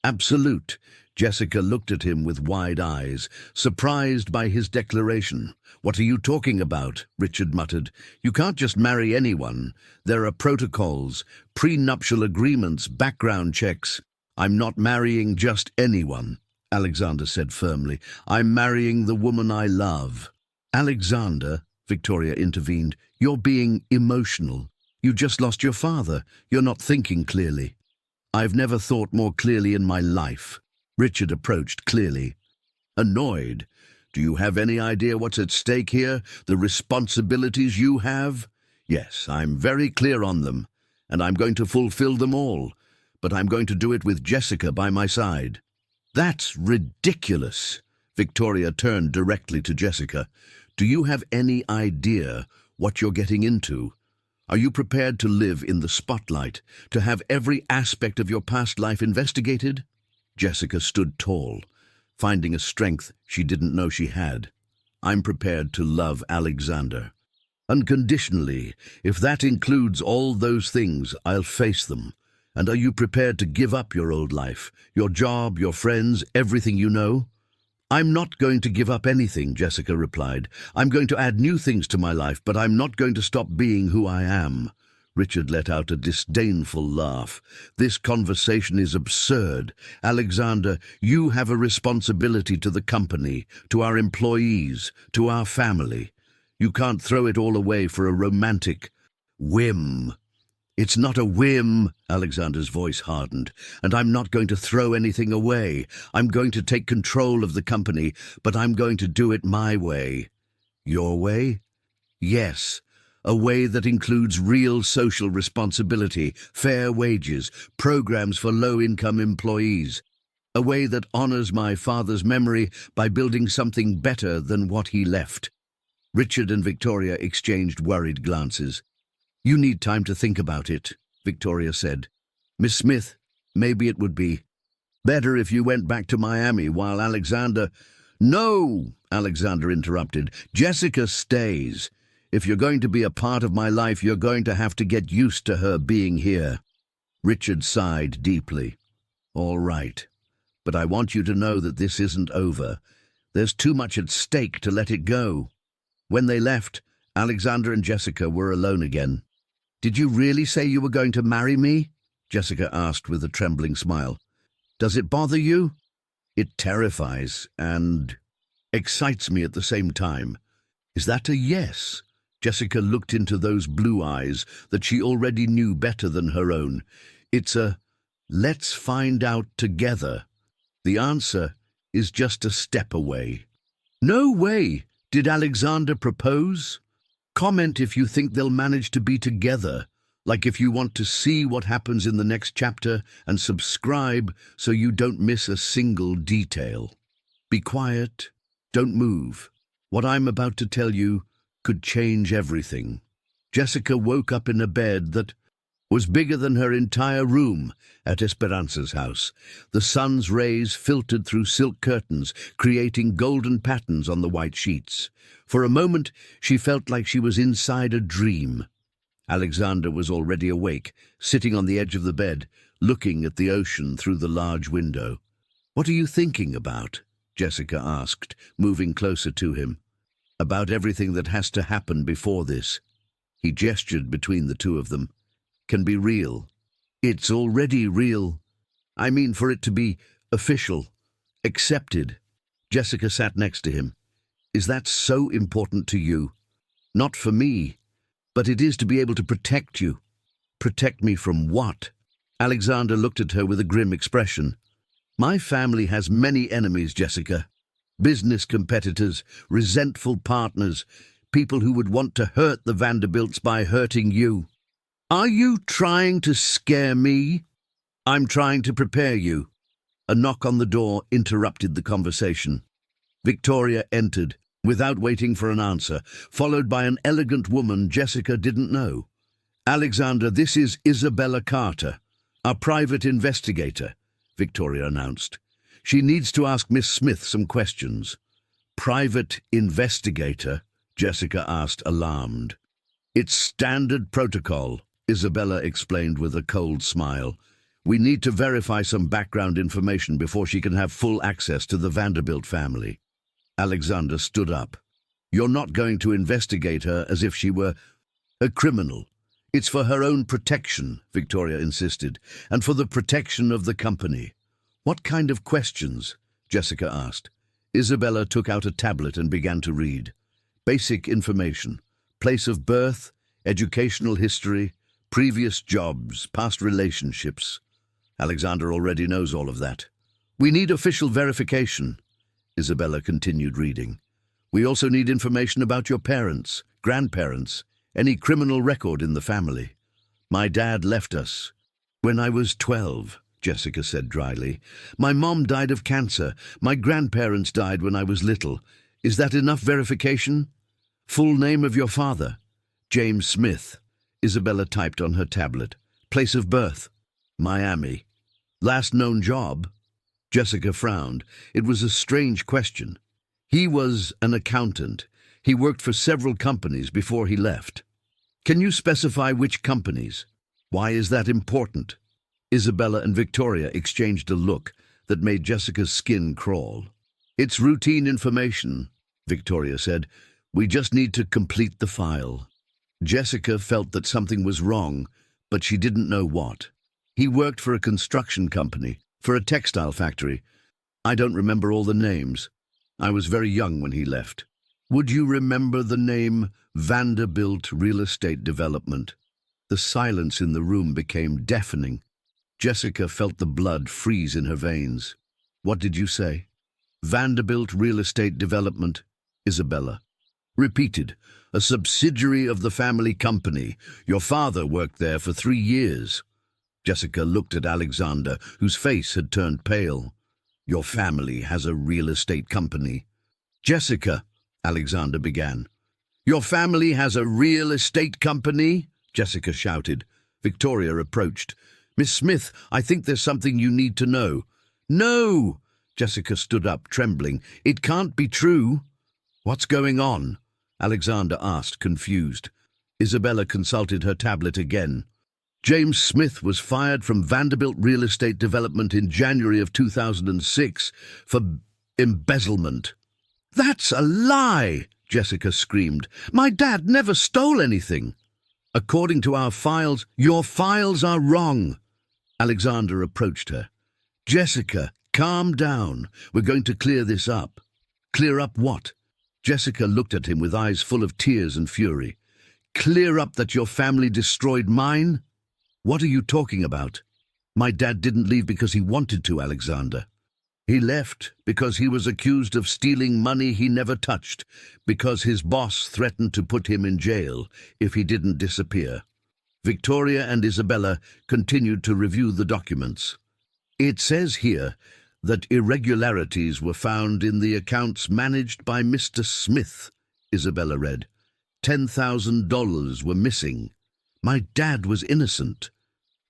S1: absolute. Jessica looked at him with wide eyes, surprised by his declaration. What are you talking about? Richard muttered. You can't just marry anyone. There are protocols, prenuptial agreements, background checks. I'm not marrying just anyone. Alexander said firmly. "I'm marrying the woman I love." "Alexander," Victoria intervened, "you're being emotional. You just lost your father. You're not thinking clearly." "I've never thought more clearly in my life." Richard approached clearly. Annoyed. "Do you have any idea what's at stake here? The responsibilities you have?" "Yes, I'm very clear on them, and I'm going to fulfill them all. But I'm going to do it with Jessica by my side." "That's ridiculous." Victoria turned directly to Jessica. "Do you have any idea what you're getting into? Are you prepared to live in the spotlight, to have every aspect of your past life investigated?" Jessica stood tall, finding a strength she didn't know she had. "I'm prepared to love Alexander. Unconditionally. If that includes all those things, I'll face them. And are you prepared to give up your old life, your job, your friends, everything you know?" "I'm not going to give up anything," Jessica replied. "I'm going to add new things to my life, but I'm not going to stop being who I am." Richard let out a disdainful laugh. "This conversation is absurd. Alexander, you have a responsibility to the company, to our employees, to our family. You can't throw it all away for a romantic whim." "It's not a whim," Alexander's voice hardened, "and I'm not going to throw anything away. I'm going to take control of the company, but I'm going to do it my way." "Your way?" "Yes, a way that includes real social responsibility, fair wages, programs for low-income employees. A way that honors my father's memory by building something better than what he left." Richard and Victoria exchanged worried glances. "You need time to think about it," Victoria said. "Miss Smith, maybe it would be better if you went back to Miami while Alexander—" "No," Alexander interrupted. "Jessica stays. If you're going to be a part of my life, you're going to have to get used to her being here." Richard sighed deeply. "All right, but I want you to know that this isn't over. There's too much at stake to let it go." When they left, Alexander and Jessica were alone again. "Did you really say you were going to marry me?" Jessica asked with a trembling smile. "Does it bother you?" "It terrifies and excites me at the same time." "Is that a yes?" Jessica looked into those blue eyes that she already knew better than her own. "It's a let's find out together. The answer is just a step away." "No way! Did Alexander propose?" "Comment if you think they'll manage to be together, like if you want to see what happens in the next chapter, and subscribe so you don't miss a single detail. Be quiet, don't move. What I'm about to tell you could change everything." Jessica woke up in a bed that was bigger than her entire room at Esperanza's house. The sun's rays filtered through silk curtains, creating golden patterns on the white sheets. For a moment, she felt like she was inside a dream. Alexander was already awake, sitting on the edge of the bed, looking at the ocean through the large window. "What are you thinking about?" Jessica asked, moving closer to him. "About everything that has to happen before this." He gestured between the two of them. "Can be real." "It's already real. I mean for it to be official, accepted." Jessica sat next to him. "Is that so important to you?" "Not for me, but it is to be able to protect you." "Protect me from what?" Alexander looked at her with a grim expression. "My family has many enemies, Jessica. Business competitors, resentful partners, people who would want to hurt the Vanderbilts by hurting you." "Are you trying to scare me?" "I'm trying to prepare you." A knock on the door interrupted the conversation. Victoria entered, without waiting for an answer, followed by an elegant woman Jessica didn't know. "Alexander, this is Isabella Carter, our private investigator," Victoria announced. "She needs to ask Miss Smith some questions." "Private investigator?" Jessica asked, alarmed. "It's standard protocol," Isabella explained with a cold smile. "We need to verify some background information before she can have full access to the Vanderbilt family." Alexander stood up. "You're not going to investigate her as if she were a criminal. It's for her own protection," Victoria insisted, "and for the protection of the company." "What kind of questions?" Jessica asked. Isabella took out a tablet and began to read. Basic information. Place of birth, educational history, previous jobs, past relationships. Alexander already knows all of that. We need official verification. Isabella continued reading. We also need information about your parents, grandparents, any criminal record in the family. My dad left us when I was 12, Jessica said dryly. My mom died of cancer. My grandparents died when I was little. Is that enough verification? Full name of your father? James Smith. Isabella typed on her tablet. Place of birth? Miami. Last known job? Jessica frowned. It was a strange question. He was an accountant. He worked for several companies before he left. Can you specify which companies? Why is that important? Isabella and Victoria exchanged a look that made Jessica's skin crawl. It's routine information, Victoria said. We just need to complete the file. Jessica felt that something was wrong, but she didn't know what. He worked for a construction company, for a textile factory. I don't remember all the names. I was very young when he left. Would you remember the name Vanderbilt Real Estate Development? The silence in the room became deafening. Jessica felt the blood freeze in her veins. What did you say? Vanderbilt Real Estate Development, Isabella repeated. A subsidiary of the family company. Your father worked there for 3 years. Jessica looked at Alexander, whose face had turned pale. Your family has a real estate company. Jessica, Alexander began. Your family has a real estate company? Jessica shouted. Victoria approached. Miss Smith, I think there's something you need to know. No! Jessica stood up, trembling. It can't be true. What's going on? Alexander asked, confused. Isabella consulted her tablet again. James Smith was fired from Vanderbilt Real Estate Development in January of 2006 for embezzlement. That's a lie, Jessica screamed. My dad never stole anything. According to our files, your files are wrong. Alexander approached her. Jessica, calm down. We're going to clear this up. Clear up what? Jessica looked at him with eyes full of tears and fury. Clear up that your family destroyed mine? What are you talking about? My dad didn't leave because he wanted to, Alexander. He left because he was accused of stealing money he never touched, because his boss threatened to put him in jail if he didn't disappear. Victoria and Isabella continued to review the documents. It says here that irregularities were found in the accounts managed by Mr. Smith, Isabella read. $10,000 were missing. My dad was innocent.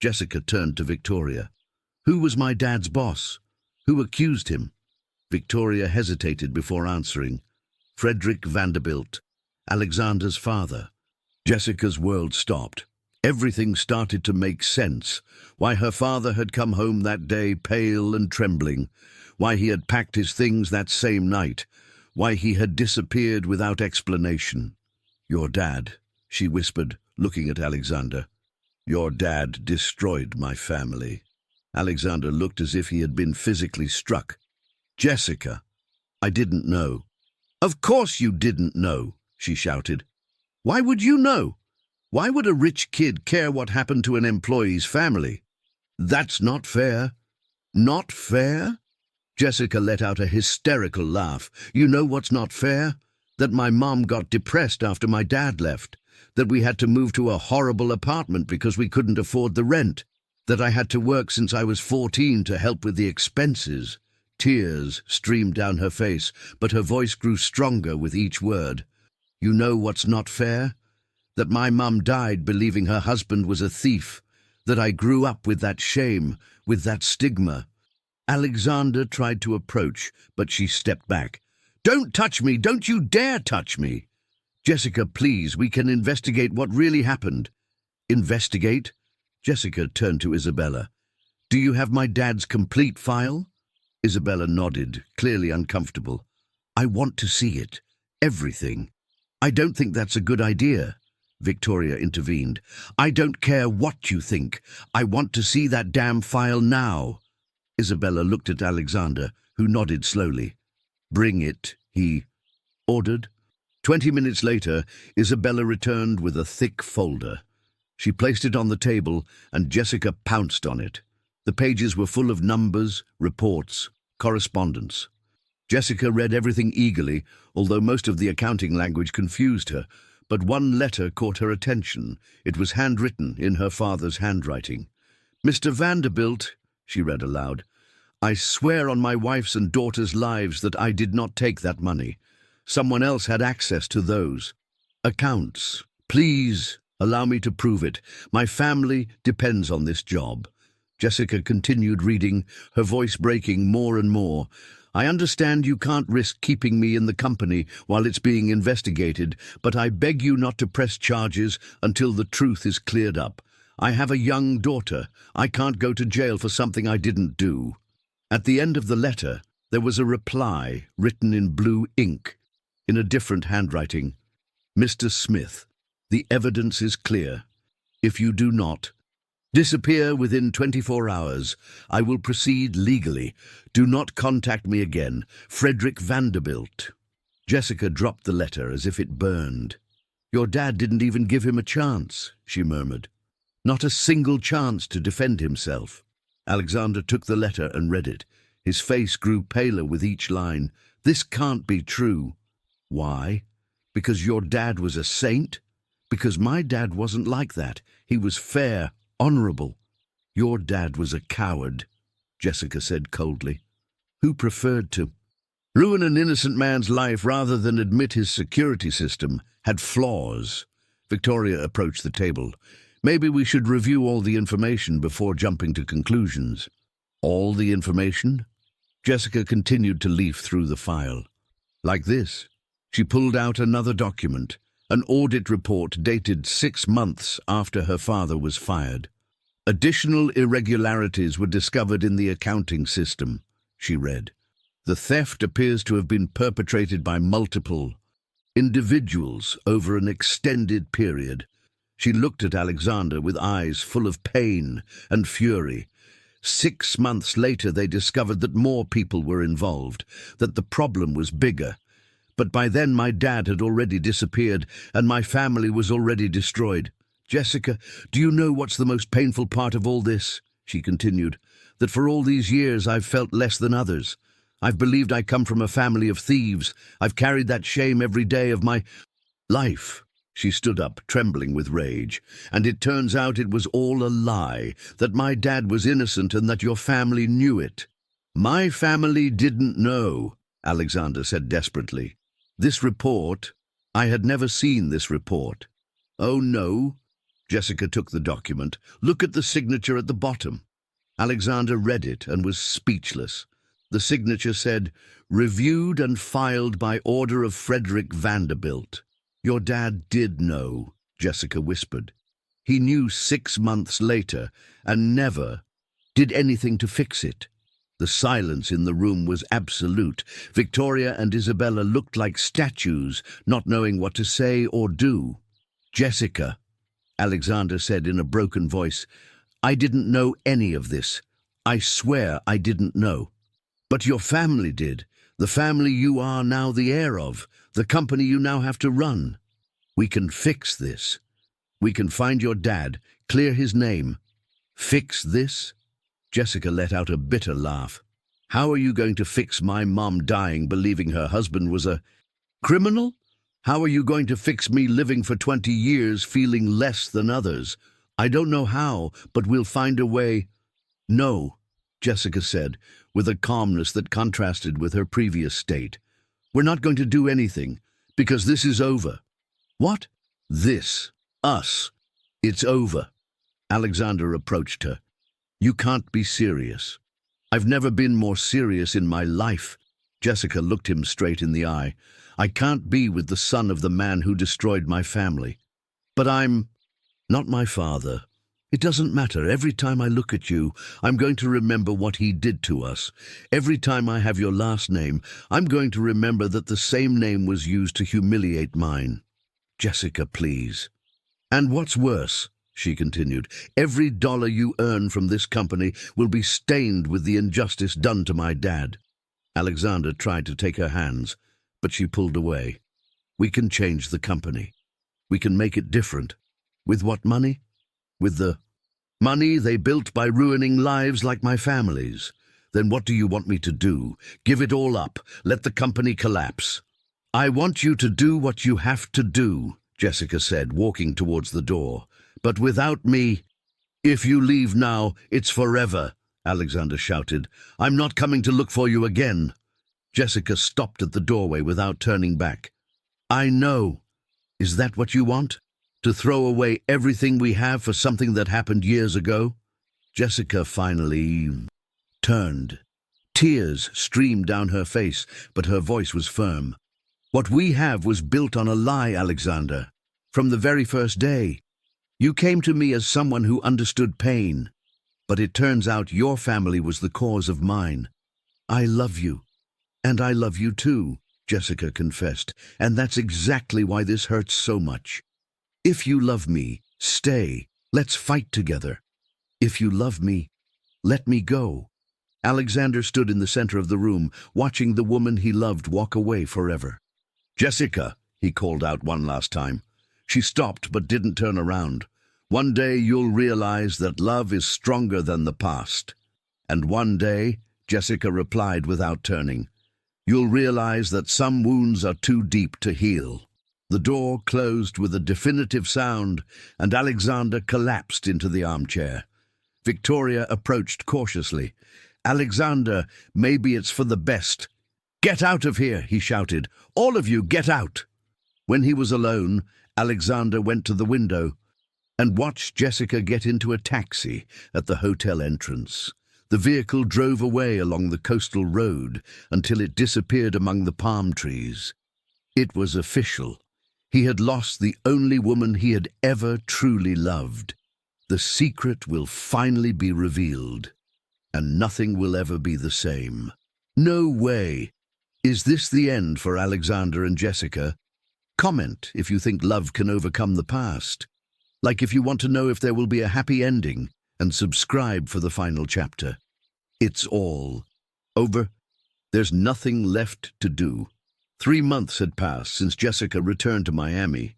S1: Jessica turned to Victoria. Who was my dad's boss? Who accused him? Victoria hesitated before answering. Frederick Vanderbilt, Alexander's father. Jessica's world stopped. Everything started to make sense. Why her father had come home that day pale and trembling. Why he had packed his things that same night. Why he had disappeared without explanation. Your dad, she whispered, looking at Alexander. Your dad destroyed my family. Alexander looked as if he had been physically struck. Jessica, I didn't know. Of course you didn't know, she shouted. Why would you know? Why would a rich kid care what happened to an employee's family? That's not fair. Not fair? Jessica let out a hysterical laugh. You know what's not fair? That my mom got depressed after my dad left. That we had to move to a horrible apartment because we couldn't afford the rent. That I had to work since I was 14 to help with the expenses. Tears streamed down her face, but her voice grew stronger with each word. You know what's not fair? That my mum died believing her husband was a thief. That I grew up with that shame, with that stigma. Alexander tried to approach, but she stepped back. Don't touch me! Don't you dare touch me! Jessica, please, we can investigate what really happened. Investigate? Jessica turned to Isabella. Do you have my dad's complete file? Isabella nodded, clearly uncomfortable. I want to see it. Everything. I don't think that's a good idea. Victoria intervened. I don't care what you think. I want to see that damn file now. Isabella looked at Alexander, who nodded slowly. "Bring it," he ordered. 20 minutes later, Isabella returned with a thick folder. She placed it on the table, and Jessica pounced on it. The pages were full of numbers, reports, correspondence. Jessica read everything eagerly, although most of the accounting language confused her. But one letter caught her attention. It was handwritten in her father's handwriting. "Mr. Vanderbilt," she read aloud, "I swear on my wife's and daughter's lives that I did not take that money. Someone else had access to those accounts. Please allow me to prove it. My family depends on this job." Jessica continued reading, her voice breaking more and more. "I understand you can't risk keeping me in the company while it's being investigated, but I beg you not to press charges until the truth is cleared up. I have a young daughter. I can't go to jail for something I didn't do." At the end of the letter, there was a reply written in blue ink, in a different handwriting. "Mr. Smith, the evidence is clear. If you do not disappear within 24 hours, I will proceed legally. Do not contact me again. Frederick Vanderbilt." Jessica dropped the letter as if it burned. "Your dad didn't even give him a chance," she murmured. "Not a single chance to defend himself." Alexander took the letter and read it. His face grew paler with each line. "This can't be true." "Why? Because your dad was a saint? Because my dad wasn't like that. He was fair, honorable." "Your dad was a coward," Jessica said coldly. "Who preferred to ruin an innocent man's life rather than admit his security system had flaws." Victoria approached the table. "Maybe we should review all the information before jumping to conclusions." "All the information?" Jessica continued to leaf through the file. "Like this." She pulled out another document, an audit report dated 6 months after her father was fired. "Additional irregularities were discovered in the accounting system," she read. "The theft appears to have been perpetrated by multiple individuals over an extended period." She looked at Alexander with eyes full of pain and fury. 6 months later, they discovered that more people were involved, that the problem was bigger. But by then my dad had already disappeared, and my family was already destroyed. "Jessica, do you know what's the most painful part of all this?" she continued. "That for all these years I've felt less than others. I've believed I come from a family of thieves. I've carried that shame every day of my life." She stood up, trembling with rage. "And it turns out it was all a lie, that my dad was innocent and that your family knew it." "My family didn't know," Alexander said desperately. "This report, I had never seen this report." "Oh, no?" Jessica took the document. "Look at the signature at the bottom." Alexander read it and was speechless. The signature said, "Reviewed and filed by order of Frederick Vanderbilt." "Your dad did know," Jessica whispered. "He knew 6 months later and never did anything to fix it." The silence in the room was absolute. Victoria and Isabella looked like statues, not knowing what to say or do. "Jessica," Alexander said in a broken voice, "I didn't know any of this. I swear I didn't know." "But your family did. The family you are now the heir of. The company you now have to run. We can fix this. We can find your dad, clear his name." "Fix this?" Jessica let out a bitter laugh. "How are you going to fix my mom dying believing her husband was a criminal? How are you going to fix me living for 20 years feeling less than others? I don't know how, but we'll find a way." "No," Jessica said, with a calmness that contrasted with her previous state. "We're not going to do anything, because this is over." "What?" "This. Us. It's over." Alexander approached her. "You can't be serious." "I've never been more serious in my life." Jessica looked him straight in the eye. "I can't be with the son of the man who destroyed my family." "But I'm not my father. It doesn't matter. Every time I look at you, I'm going to remember what he did to us. Every time I have your last name, I'm going to remember that the same name was used to humiliate mine." "Jessica, please." "And what's worse," she continued, "every dollar you earn from this company will be stained with the injustice done to my dad." Alexander tried to take her hands, but she pulled away. We can change the company. We can make it different. With what money? With the money they built by ruining lives like my family's. Then what do you want me to do? Give it all up. Let the company collapse. I want you to do what you have to do, Jessica said, walking towards the door. But without me, if you leave now, it's forever, Alexander shouted. I'm not coming to look for you again. Jessica stopped at the doorway without turning back. I know. Is that what you want? To throw away everything we have for something that happened years ago? Jessica finally turned. Tears streamed down her face, but her voice was firm. What we have was built on a lie, Alexander. From the very first day. You came to me as someone who understood pain, but it turns out your family was the cause of mine. I love you, and I love you too, Jessica confessed, and that's exactly why this hurts so much. If you love me, stay. Let's fight together. If you love me, let me go. Alexander stood in the center of the room, watching the woman he loved walk away forever. Jessica, he called out one last time. She stopped but didn't turn around. One day you'll realize that love is stronger than the past. And one day, Jessica replied without turning, you'll realize that some wounds are too deep to heal. The door closed with a definitive sound, and Alexander collapsed into the armchair. Victoria approached cautiously. Alexander, maybe it's for the best. Get out of here, he shouted. All of you, get out. When he was alone, Alexander went to the window and watched Jessica get into a taxi at the hotel entrance. The vehicle drove away along the coastal road until it disappeared among the palm trees. It was official. He had lost the only woman he had ever truly loved. The secret will finally be revealed, and nothing will ever be the same. No way. Is this the end for Alexander and Jessica? Comment if you think love can overcome the past. Like if you want to know if there will be a happy ending, and subscribe for the final chapter. It's all over. There's nothing left to do. 3 months had passed since Jessica returned to Miami.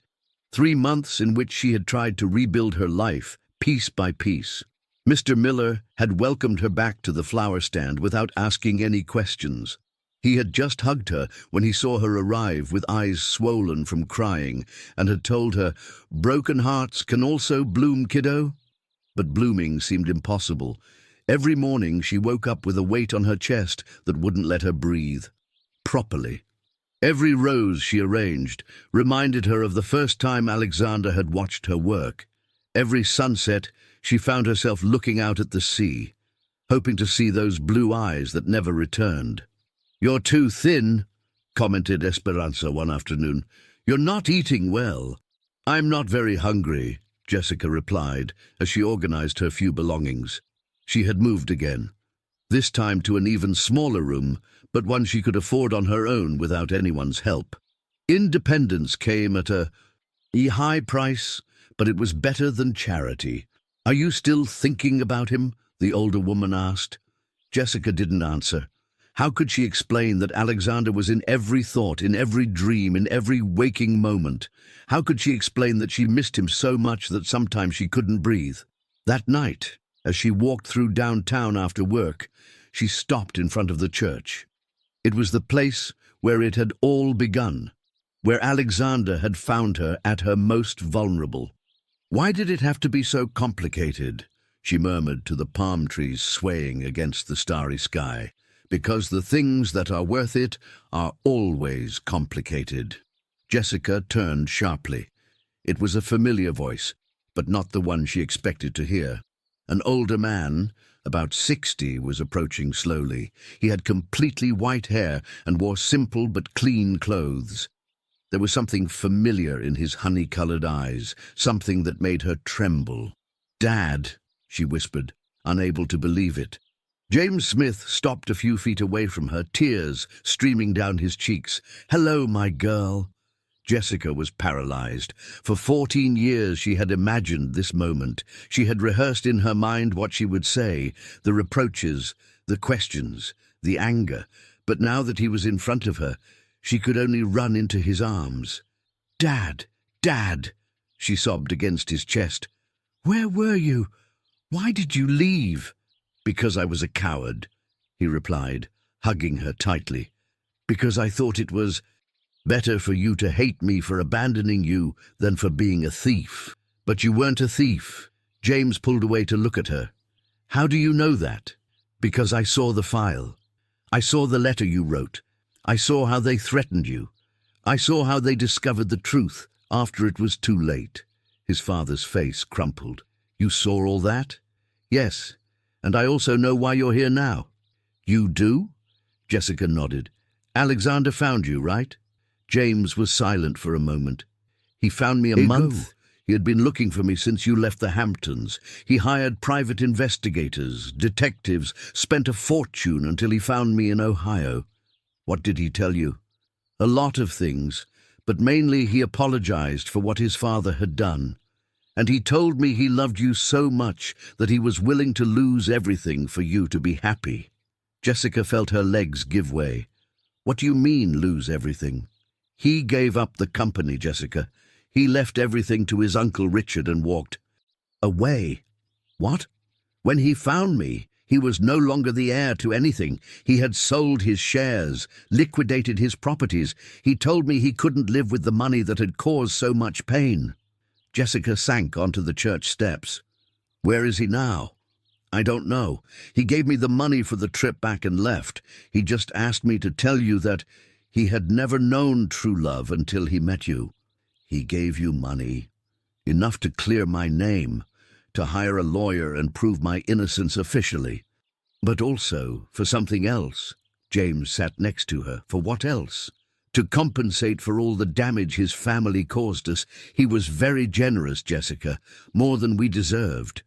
S1: 3 months in which she had tried to rebuild her life, piece by piece. Mr. Miller had welcomed her back to the flower stand without asking any questions. He had just hugged her when he saw her arrive with eyes swollen from crying and had told her, broken hearts can also bloom, kiddo. But blooming seemed impossible. Every morning she woke up with a weight on her chest that wouldn't let her breathe properly. Every rose she arranged reminded her of the first time Alexander had watched her work. Every sunset she found herself looking out at the sea, hoping to see those blue eyes that never returned. You're too thin, commented Esperanza one afternoon. You're not eating well. I'm not very hungry, Jessica replied as she organized her few belongings. She had moved again, this time to an even smaller room, but one she could afford on her own without anyone's help. Independence came at a high price, but it was better than charity. Are you still thinking about him? The older woman asked. Jessica didn't answer. How could she explain that Alexander was in every thought, in every dream, in every waking moment? How could she explain that she missed him so much that sometimes she couldn't breathe? That night, as she walked through downtown after work, she stopped in front of the church. It was the place where it had all begun, where Alexander had found her at her most vulnerable. Why did it have to be so complicated? She murmured to the palm trees swaying against the starry sky. Because the things that are worth it are always complicated. Jessica turned sharply. It was a familiar voice, but not the one she expected to hear. An older man, about 60, was approaching slowly. He had completely white hair and wore simple but clean clothes. There was something familiar in his honey-colored eyes, something that made her tremble. "Dad," she whispered, unable to believe it. James Smith stopped a few feet away from her, tears streaming down his cheeks. "Hello, my girl." Jessica was paralyzed. For 14 years she had imagined this moment. She had rehearsed in her mind what she would say, the reproaches, the questions, the anger. but now that he was in front of her, she could only run into his arms. "Dad, Dad," she sobbed against his chest. "Where were you? Why did you leave?" "Because I was a coward," he replied, hugging her tightly. "Because I thought it was better for you to hate me for abandoning you than for being a thief. But you weren't a thief." James pulled away to look at her. "How do you know that?" "Because I saw the file. I saw the letter you wrote. I saw how they threatened you. I saw how they discovered the truth after it was too late." His father's face crumpled. "You saw all that?" "Yes, and I also know why you're here now." "You do?" Jessica nodded. "Alexander found you, right?" James was silent for a moment. "He found me a month. He had been looking for me since you left the Hamptons. He hired private investigators, detectives, spent a fortune until he found me in Ohio." "What did he tell you?" "A lot of things, but mainly he apologized for what his father had done. And he told me he loved you so much that he was willing to lose everything for you to be happy." Jessica felt her legs give way. "What do you mean, lose everything?" "He gave up the company, Jessica. He left everything to his Uncle Richard and walked away." "What?" "When he found me, he was no longer the heir to anything. He had sold his shares, liquidated his properties. He told me he couldn't live with the money that had caused so much pain." Jessica sank onto the church steps. "Where is he now?" "I don't know. He gave me the money for the trip back and left. He just asked me to tell you that he had never known true love until he met you." "He gave you money? Enough to clear my name, to hire a lawyer and prove my innocence officially. But also for something else." James sat next to her. "For what else?" "To compensate for all the damage his family caused us. He was very generous, Jessica, more than we deserved.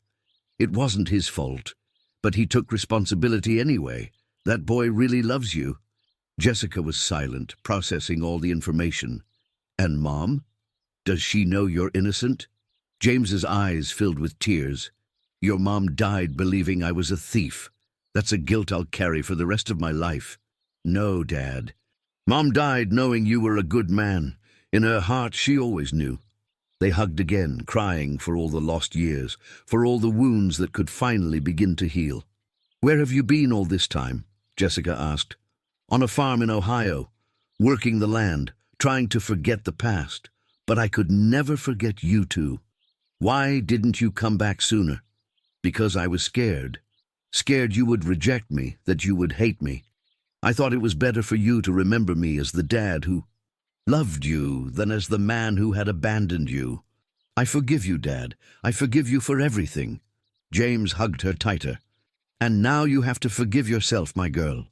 S1: It wasn't his fault, but he took responsibility anyway. That boy really loves you." Jessica was silent, processing all the information. "And Mom? Does she know you're innocent?" James's eyes filled with tears. "Your mom died believing I was a thief. That's a guilt I'll carry for the rest of my life." "No, Dad. Mom died knowing you were a good man. In her heart, she always knew." They hugged again, crying for all the lost years, for all the wounds that could finally begin to heal. "Where have you been all this time?" Jessica asked. "On a farm in Ohio, working the land, trying to forget the past. But I could never forget you two." "Why didn't you come back sooner?" "Because I was scared. Scared you would reject me, that you would hate me. I thought it was better for you to remember me as the dad who loved you than as the man who had abandoned you. I forgive you, Dad. I forgive you for everything." James hugged her tighter. "And now you have to forgive yourself, my girl.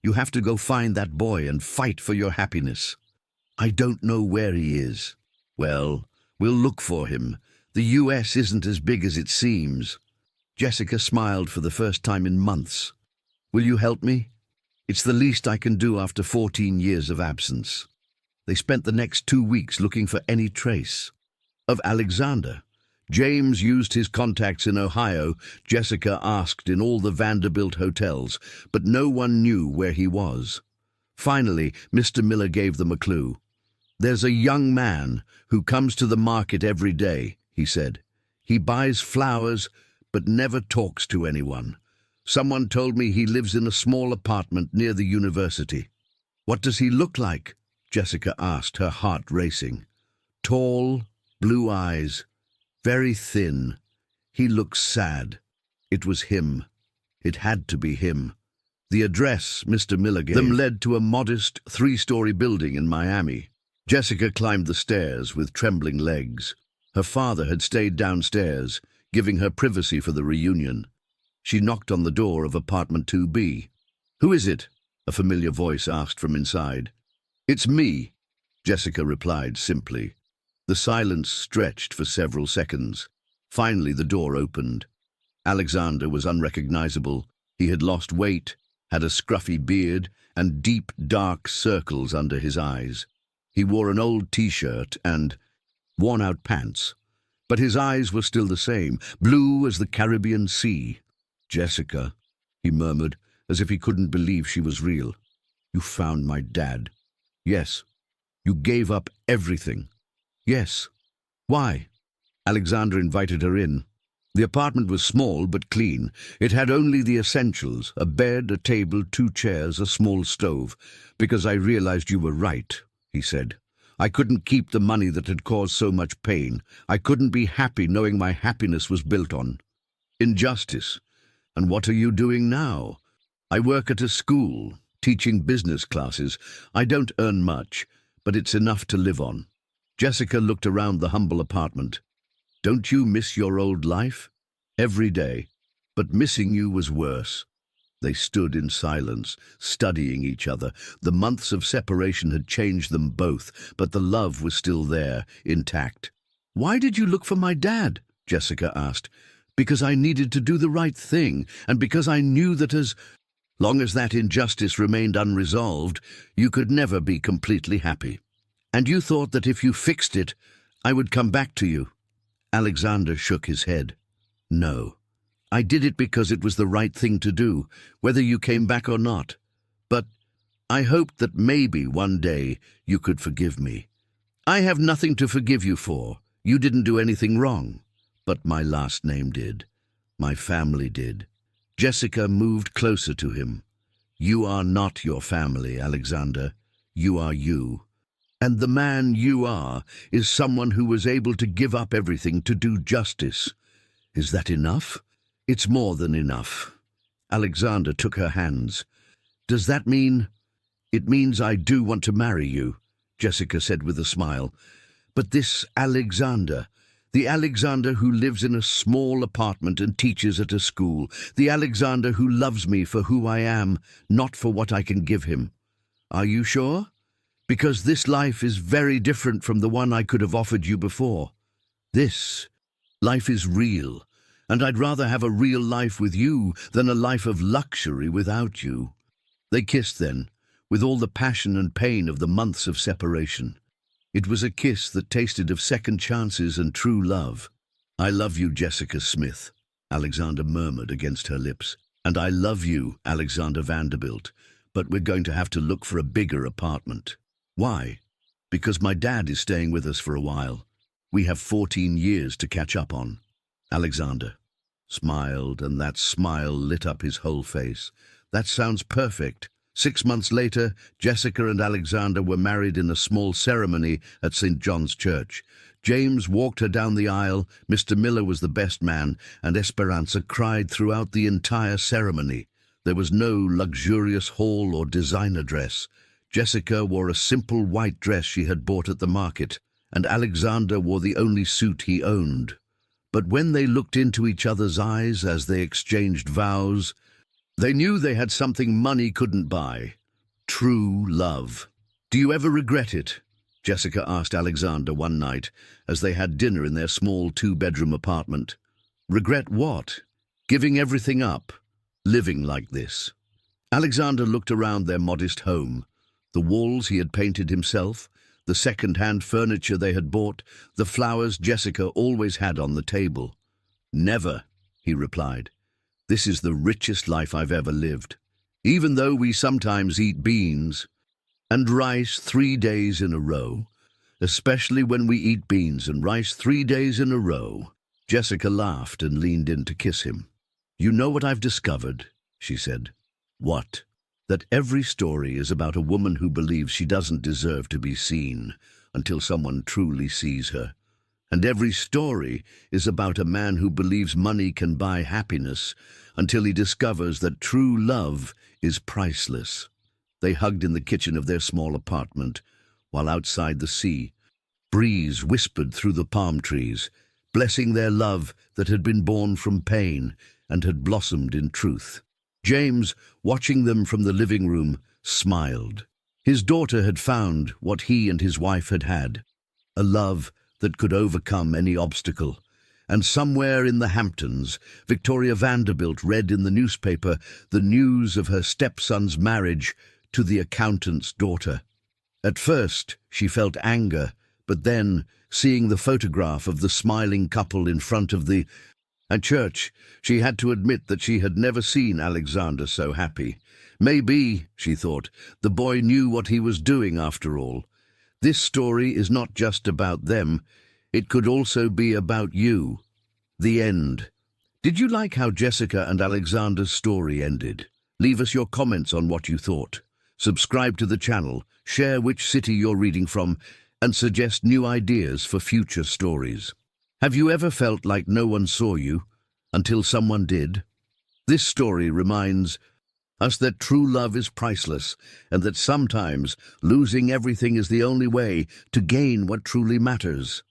S1: You have to go find that boy and fight for your happiness." "I don't know where he is." "Well, we'll look for him. The U.S. isn't as big as it seems." Jessica smiled for the first time in months. "Will you help me? It's the least I can do after 14 years of absence." They spent the next 2 weeks looking for any trace of Alexander. James used his contacts in Ohio. Jessica asked in all the Vanderbilt hotels, but no one knew where he was. Finally, Mr. Miller gave them a clue. "There's a young man who comes to the market every day," he said. "He buys flowers, but never talks to anyone. Someone told me he lives in a small apartment near the university." "What does he look like?" Jessica asked, her heart racing. "Tall, blue eyes, very thin. He looks sad." It was him. It had to be him. The address Mr. Miller gave them led to a modest 3-story building in Miami. Jessica climbed the stairs with trembling legs. Her father had stayed downstairs, giving her privacy for the reunion. She knocked on the door of apartment 2B. "Who is it?" a familiar voice asked from inside. "It's me," Jessica replied simply. The silence stretched for several seconds. Finally, the door opened. Alexander was unrecognizable. He had lost weight, had a scruffy beard, and deep, dark circles under his eyes. He wore an old T-shirt and worn-out pants, but his eyes were still the same, blue as the Caribbean Sea. "Jessica," he murmured, as if he couldn't believe she was real. You found my dad. Yes. You gave up everything. Yes. Why? Alexander invited her in. The apartment was small but clean. It had only the essentials, a bed, a table, 2 chairs, a small stove. Because I realized you were right, he said. I couldn't keep the money that had caused so much pain. I couldn't be happy knowing my happiness was built on injustice. And what are you doing now? I work at a school, teaching business classes. I don't earn much, but it's enough to live on. Jessica looked around the humble apartment. Don't you miss your old life? Every day. But missing you was worse. They stood in silence, studying each other. The months of separation had changed them both, but the love was still there, intact. Why did you look for my dad? Jessica asked. Because I needed to do the right thing, and because I knew that as long as that injustice remained unresolved, you could never be completely happy. And you thought that if you fixed it, I would come back to you. Alexander shook his head. No. I did it because it was the right thing to do, whether you came back or not. But I hoped that maybe one day you could forgive me. I have nothing to forgive you for. You didn't do anything wrong. But my last name did. My family did. Jessica moved closer to him. You are not your family, Alexander. You are you. And the man you are is someone who was able to give up everything to do justice. Is that enough? It's more than enough. Alexander took her hands. Does that mean? It means I do want to marry you, Jessica said with a smile. But this Alexander, the Alexander who lives in a small apartment and teaches at a school, the Alexander who loves me for who I am, not for what I can give him. Are you sure? Because this life is very different from the one I could have offered you before. This life is real, and I'd rather have a real life with you than a life of luxury without you. They kissed then, with all the passion and pain of the months of separation. It was a kiss that tasted of second chances and true love. I love you, Jessica Smith, Alexander murmured against her lips. And I love you, Alexander Vanderbilt, but we're going to have to look for a bigger apartment. Why? Because my dad is staying with us for a while. We have 14 years to catch up on. Alexander smiled, and that smile lit up his whole face. That sounds perfect. 6 months later, Jessica and Alexander were married in a small ceremony at St. John's Church. James walked her down the aisle, Mr. Miller was the best man, and Esperanza cried throughout the entire ceremony. There was no luxurious hall or designer dress. Jessica wore a simple white dress she had bought at the market, and Alexander wore the only suit he owned. But when they looked into each other's eyes as they exchanged vows, they knew they had something money couldn't buy. True love. Do you ever regret it? Jessica asked Alexander one night as they had dinner in their small 2-bedroom apartment. Regret what? Giving everything up. Living like this. Alexander looked around their modest home. The walls he had painted himself, the second-hand furniture they had bought, the flowers Jessica always had on the table. Never, he replied. This is the richest life I've ever lived. Even though we sometimes eat beans and rice 3 days in a row, especially when we eat beans and rice 3 days in a row. Jessica laughed and leaned in to kiss him. You know what I've discovered, she said. What? That every story is about a woman who believes she doesn't deserve to be seen until someone truly sees her. And every story is about a man who believes money can buy happiness until he discovers that true love is priceless. They hugged in the kitchen of their small apartment, while outside the sea, breeze whispered through the palm trees, blessing their love that had been born from pain and had blossomed in truth. James, watching them from the living room, smiled. His daughter had found what he and his wife had had, a love that could overcome any obstacle. And somewhere in the Hamptons, Victoria Vanderbilt read in the newspaper the news of her stepson's marriage to the accountant's daughter. At first, she felt anger, but then, seeing the photograph of the smiling couple in front of at church, she had to admit that she had never seen Alexander so happy. Maybe, she thought, the boy knew what he was doing after all. This story is not just about them. It could also be about you. The end. Did you like how Jessica and Alexander's story ended? Leave us your comments on what you thought. Subscribe to the channel, share which city you're reading from, and suggest new ideas for future stories. Have you ever felt like no one saw you until someone did? This story reminds us that true love is priceless and that sometimes losing everything is the only way to gain what truly matters.